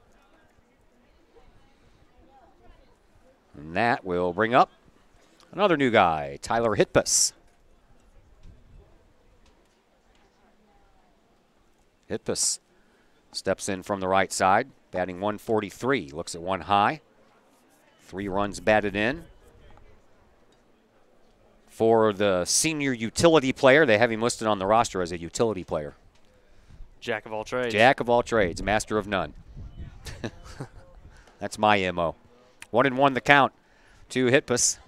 And that will bring up another new guy, Tyler Hitpus. Hitpus steps in from the right side, batting 143. Looks at one high. 3 runs batted in. For the senior utility player, they have him listed on the roster as a utility player. Jack of all trades. Jack of all trades, master of none. That's my MO. 1-1 the count to Hitpus.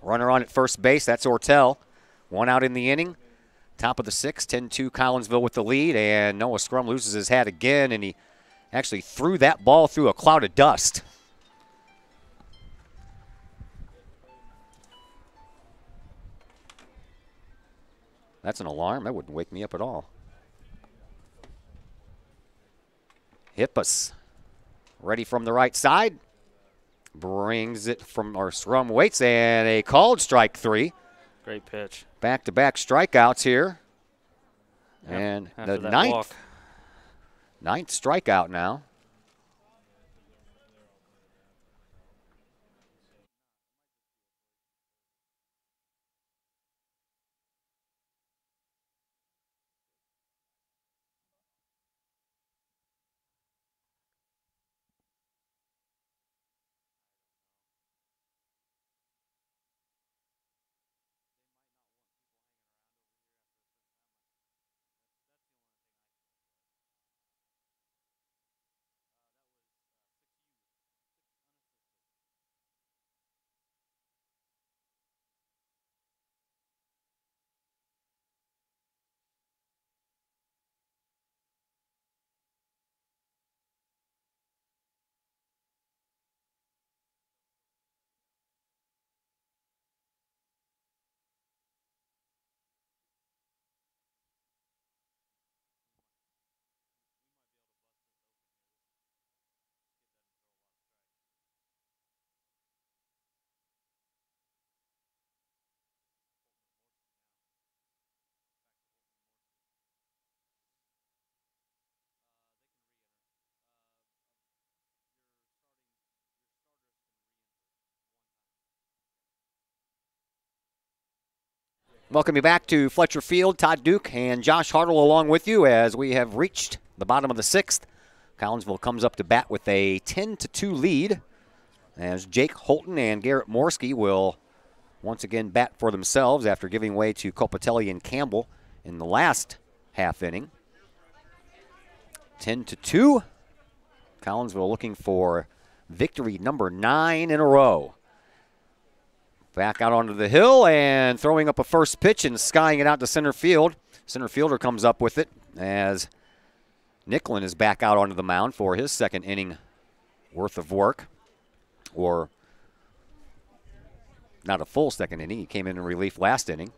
Runner on at first base, that's Ortel. 1 out in the inning. Top of the 6th, 10-2 Collinsville with the lead, and Noah Scrum loses his hat again, and he actually threw that ball through a cloud of dust. That's an alarm. That wouldn't wake me up at all. Hitpus ready from the right side. Brings it from our Scrum waits, and a called strike 3. Great pitch. Back-to-back strikeouts here. Yep, And after the that walk. ninth strikeout now. Welcome you back to Fletcher Field. Todd Duke and Josh Hartle along with you as we have reached the bottom of the 6th. Collinsville comes up to bat with a 10-2 lead as Jake Holton and Garrett Morski will once again bat for themselves after giving way to Copatelli and Campbell in the last half inning. 10-2. Collinsville looking for victory number 9 in a row. Back out onto the hill and throwing up a first pitch and skying it out to center field. Center fielder comes up with it as Nicklin is back out onto the mound for his 2nd inning worth of work. Or not a full 2nd inning. He came in relief last inning.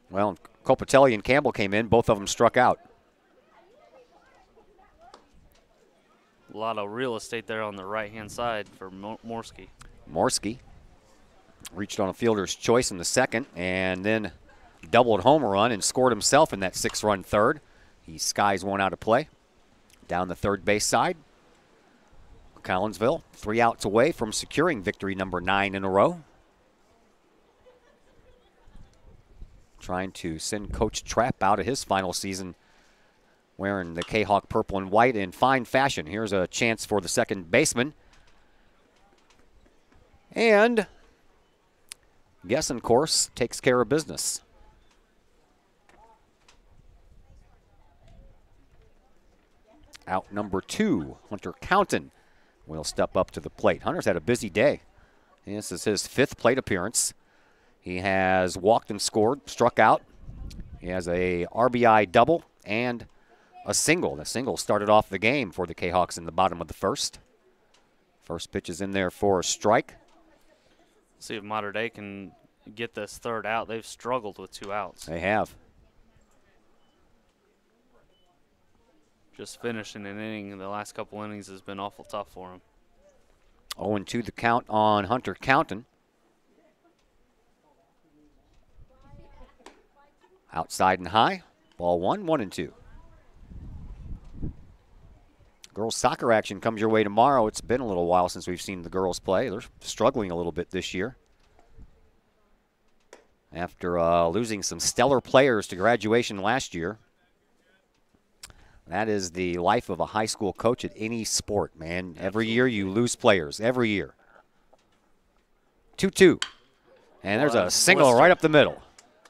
Well, Copatelli and Campbell came in. Both of them struck out. A lot of real estate there on the right-hand side for Morski. Morski reached on a fielder's choice in the 2nd and then doubled home run and scored himself in that 6-run 3rd. He skies one out of play. Down the third base side. Collinsville 3 outs away from securing victory number 9 in a row. Trying to send Coach Trapp out of his final season wearing the Kahok purple and white in fine fashion. Here's a chance for the 2nd baseman. And Gessen, course, takes care of business. Out number 2, Hunter Counton will step up to the plate. Hunter's had a busy day. This is his 5th plate appearance. He has walked and scored, struck out. He has a RBI double and a single. The single started off the game for the Kahawks in the bottom of the 1st. First pitch is in there for a strike. See if Mater Dei can get this 3rd out. They've struggled with 2 outs. They have. just finishing an inning in the last couple innings has been awful tough for him. 0-2 the count on Hunter Countin. Outside and high. Ball 1, 1-2. Girls soccer action comes your way tomorrow. It's been a little while since we've seen the girls play. They're struggling a little bit this year after losing some stellar players to graduation last year. That is the life of a high school coach at any sport, man. Every year you lose players, every year. 2-2. And there's a single right up the middle.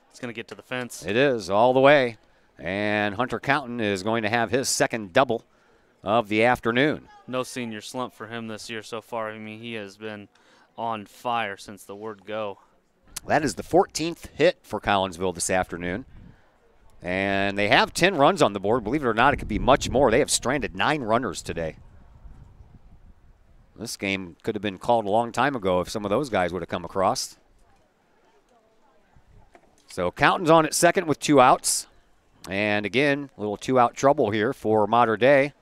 It's going to get to the fence. It is, all the way. And Hunter Countin is going to have his second double of the afternoon. No senior slump for him this year so far. I mean, he has been on fire since the word go. That is the 14th hit for Collinsville this afternoon. And they have 10 runs on the board. Believe it or not, it could be much more. They have stranded 9 runners today. This game could have been called a long time ago if some of those guys would have come across. So Countin's on at second with 2 outs. And again, a little 2-out trouble here for Mater Dei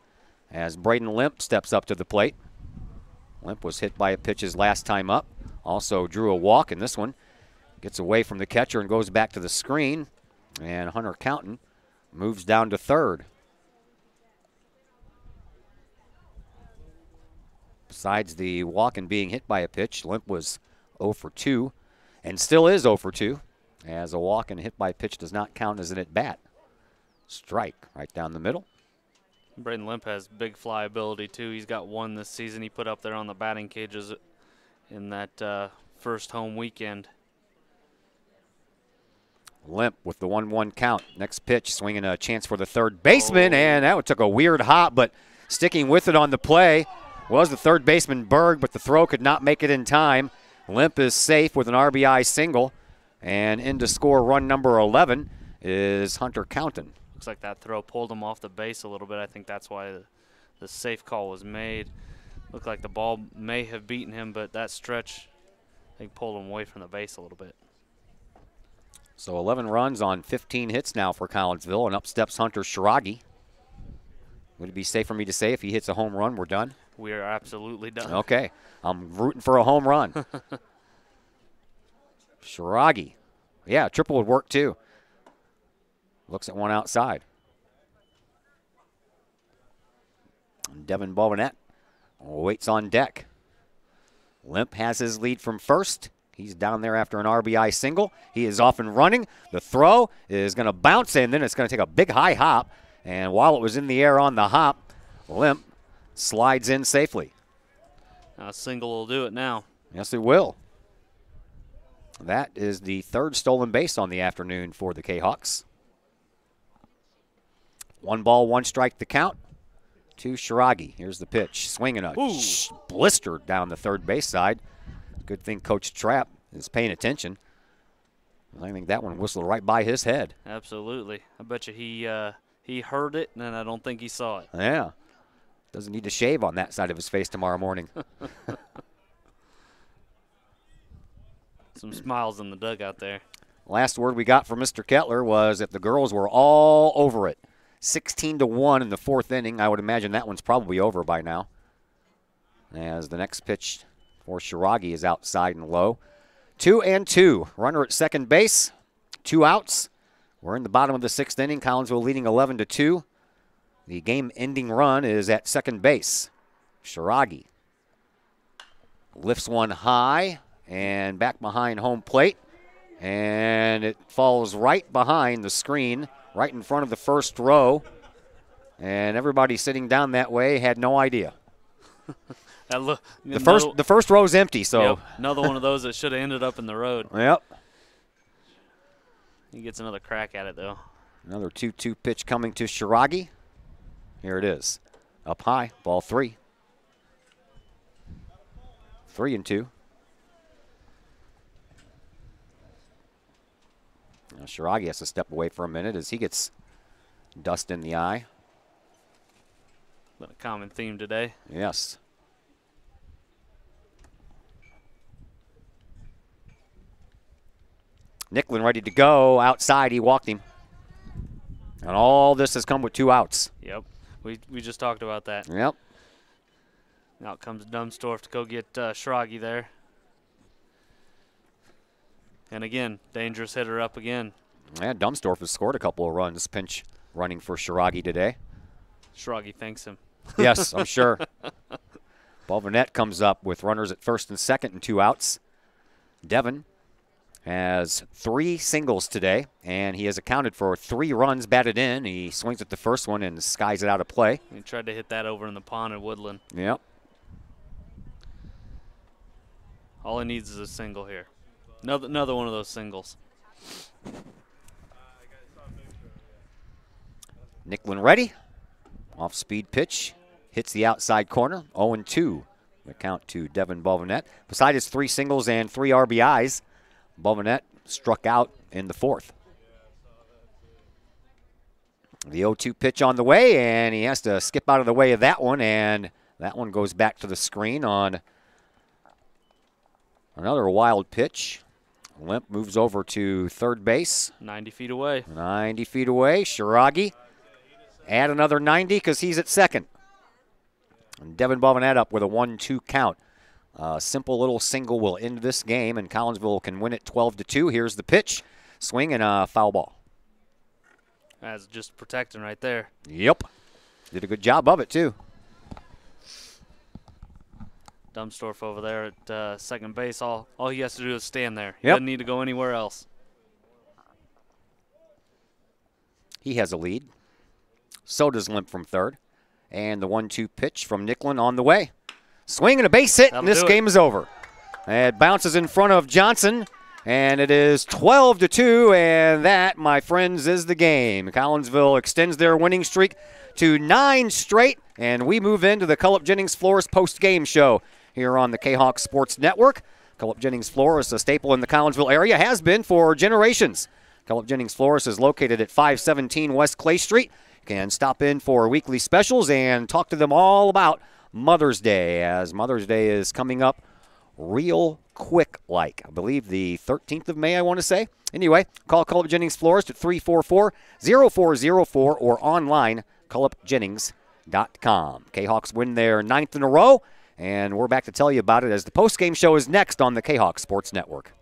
as Braden Limp steps up to the plate. Limp was hit by a pitch his last time up. Also drew a walk in this one. Gets away from the catcher and goes back to the screen. And Hunter Countin moves down to third. Besides the walk and being hit by a pitch, Limp was 0 for 2 and still is 0 for 2, as a walk and hit by a pitch does not count as an at-bat. Strike right down the middle. Braden Limp has big fly ability, too. He's got one this season he put up there on the batting cages in that first home weekend. Limp with the 1-1 count. Next pitch, swinging a chance for the third baseman, and that one took a weird hop, but sticking with it on the play was the third baseman Berg, but the throw could not make it in time. Limp is safe with an RBI single, and in to score run number 11 is Hunter Countin. Looks like that throw pulled him off the base a little bit. I think that's why the safe call was made. Looked like the ball may have beaten him, but that stretch, I think, pulled him away from the base a little bit. So 11 runs on 15 hits now for Collinsville, and up steps Hunter Shiragi. Would it be safe for me to say if he hits a home run, we're done? We are absolutely done. Okay. I'm rooting for a home run. Shiragi. Yeah, triple would work too. Looks at one outside. Devin Bobinet waits on deck. Limp has his lead from first. He's down there after an RBI single. He is off and running. The throw is going to bounce, and then it's going to take a big high hop. And while it was in the air on the hop, Limp slides in safely. A single will do it now. Yes, it will. That is the third stolen base on the afternoon for the Kahawks. 1 ball, 1 strike the count to Shiragi. Here's the pitch. Swinging a blister down the third base side. Good thing Coach Trapp is paying attention. I think that one whistled right by his head. Absolutely. I bet you he heard it, and I don't think he saw it. Yeah. Doesn't need to shave on that side of his face tomorrow morning. Some smiles in the dugout there. Last word we got from Mr. Kettler was that the girls were all over it. 16-1 in the 4th inning. I would imagine that one's probably over by now, as the next pitch for Shiragi is outside and low. 2-2. Runner at second base. 2 outs. We're in the bottom of the 6th inning. Collinsville leading 11-2. The game-ending run is at second base. Shiragi lifts one high and back behind home plate. And it falls right behind the screen, right in front of the first row. And everybody sitting down that way had no idea. The first row's empty, so. Yep, another one of those that should have ended up in the road. Yep. He gets another crack at it, though. Another 2-2 pitch coming to Shiragi. Here it is. Up high, ball 3. 3-2. Now Shiragi has to step away for a minute as he gets dust in the eye. Been a common theme today. Yes. Nicklin ready to go. Outside, he walked him. And all this has come with 2 outs. Yep. We just talked about that. Yep. Now comes Dunstorf to go get Schrage there. And again, dangerous hitter up again. Yeah, Dunstorf has scored a couple of runs, pinch running for Schrage today. Schrage thanks him. Yes, I'm sure. Bovenet comes up with runners at first and second and 2 outs. Devin has 3 singles today, and he has accounted for 3 runs batted in. He swings at the first one and skies it out of play. He tried to hit that over in the pond at Woodland. Yep. All he needs is a single here. Another one of those singles. Nicklin ready. Off-speed pitch. Hits the outside corner. 0-2. The count to Devin Bovenet. Beside his 3 singles and 3 RBIs, Bovenet struck out in the 4th. The 0-2 pitch on the way, and he has to skip out of the way of that one, and that one goes back to the screen on another wild pitch. Limp moves over to third base. 90 feet away. 90 feet away. Schrage add another 90 because he's at second. And Devin Bovenet up with a 1-2 count. Simple little single will end this game, and Collinsville can win it 12-2. Here's the pitch. Swing and a foul ball. That's just protecting right there. Yep. Did a good job of it, too. Dunstorf over there at second base. All he has to do is stand there. He Yep. doesn't need to go anywhere else. He has a lead. So does Limp from third. And the 1-2 pitch from Nicklin on the way. Swing and a base hit, and this game is over. It bounces in front of Johnson, and it is 12-2, and that, my friends, is the game. Collinsville extends their winning streak to 9 straight, and we move into the Cullip Jennings Florist post-game show here on the Kahok Sports Network. Cullip Jennings Florist, a staple in the Collinsville area, has been for generations. Cullip Jennings Florist is located at 517 West Clay Street. You can stop in for weekly specials and talk to them all about Mother's Day, as Mother's Day is coming up real quick like. I believe the 13th of May, I want to say. Anyway, call Cullip Jennings Florist at 344-0404 or online, cullipjennings.com. Kahawks win their 9th in a row, and we're back to tell you about it as the postgame show is next on the Kahawk Sports Network.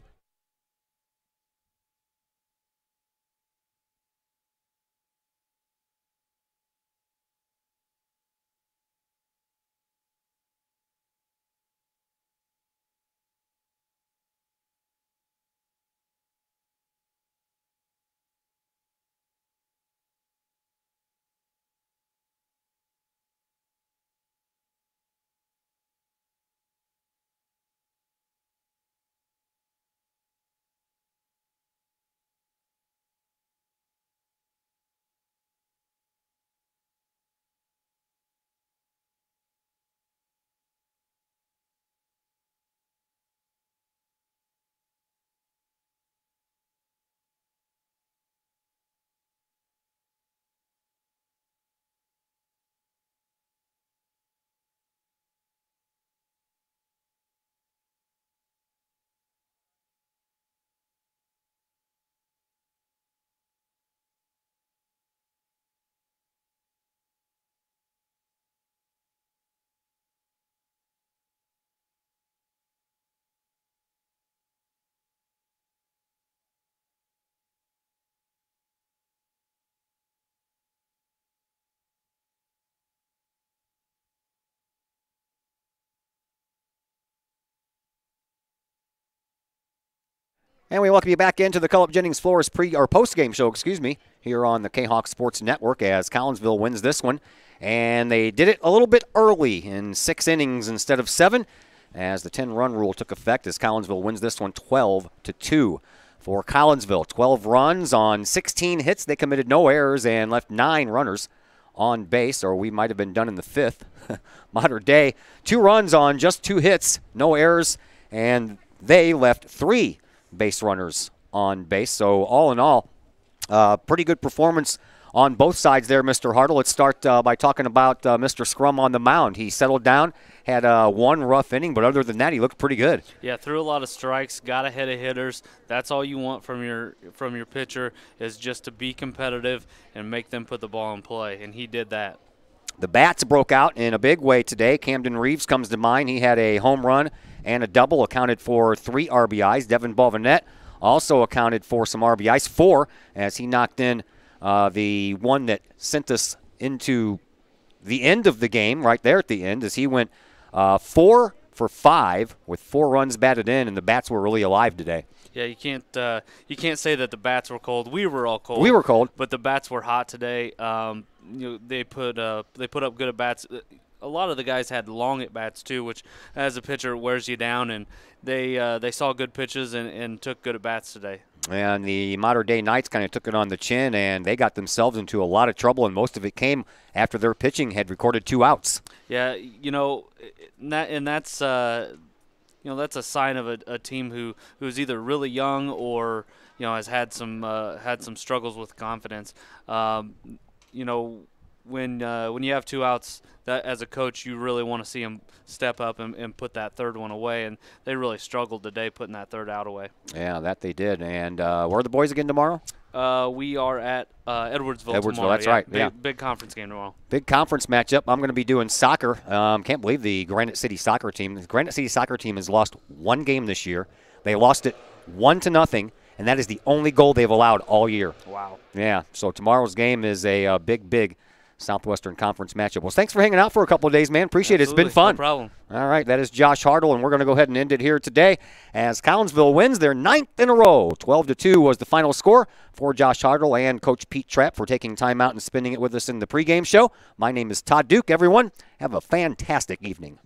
And we welcome you back into the Cullip Jennings Florist post-game show, here on the Kahawk Sports Network as Collinsville wins this one. And they did it a little bit early in 6 innings instead of 7 as the 10-run rule took effect as Collinsville wins this one 12-2. For Collinsville, 12 runs on 16 hits. They committed no errors and left 9 runners on base, or we might have been done in the 5th. Modern day, 2 runs on just 2 hits, no errors, and they left 3 base runners on base. So all in all, pretty good performance on both sides there, Mr. Hartle. Let's start by talking about Mr. Scrum on the mound. He settled down, had one rough inning, but other than that, he looked pretty good. Yeah, threw a lot of strikes, got ahead of hitters. That's all you want from your pitcher is just to be competitive and make them put the ball in play, and he did that. The bats broke out in a big way today. Camden Reeves comes to mind. He had a home run and a double, accounted for 3 RBIs. Devin Balvanette also accounted for some RBIs, 4, as he knocked in the one that sent us into the end of the game right there at the end, as he went 4 for 5 with 4 runs batted in, and the bats were really alive today. Yeah, you can't say that the bats were cold. We were all cold. We were cold, but the bats were hot today. They put up good at bats. A lot of the guys had long at bats too, which as a pitcher wears you down. And they saw good pitches and took good at bats today. And the Modern Day Knights kind of took it on the chin, and they got themselves into a lot of trouble, and most of it came after their pitching had recorded 2 outs. Yeah, that's that's a sign of a team who's either really young or has had some struggles with confidence. When you have 2 outs, that as a coach you really want to see them step up and put that third one away, and they really struggled today putting that third out away. Yeah, that they did. And where are the boys again tomorrow? We are at Edwardsville tomorrow. That's right. Yeah. Big conference game tomorrow. Big conference matchup. I'm going to be doing soccer. Can't believe the Granite City soccer team. The Granite City soccer team has lost 1 game this year. They lost it 1-0, and that is the only goal they've allowed all year. Wow. Yeah, so tomorrow's game is a big Southwestern Conference matchup. Well, thanks for hanging out for a couple of days, man. Appreciate Absolutely. it. It's been fun. No problem. All right, that is Josh Hartle, and we're going to go ahead and end it here today as Collinsville wins their 9th in a row. 12-2 was the final score for Josh Hartle and Coach Pete Trapp for taking time out and spending it with us in the pregame show. My name is Todd Duke. Everyone, have a fantastic evening.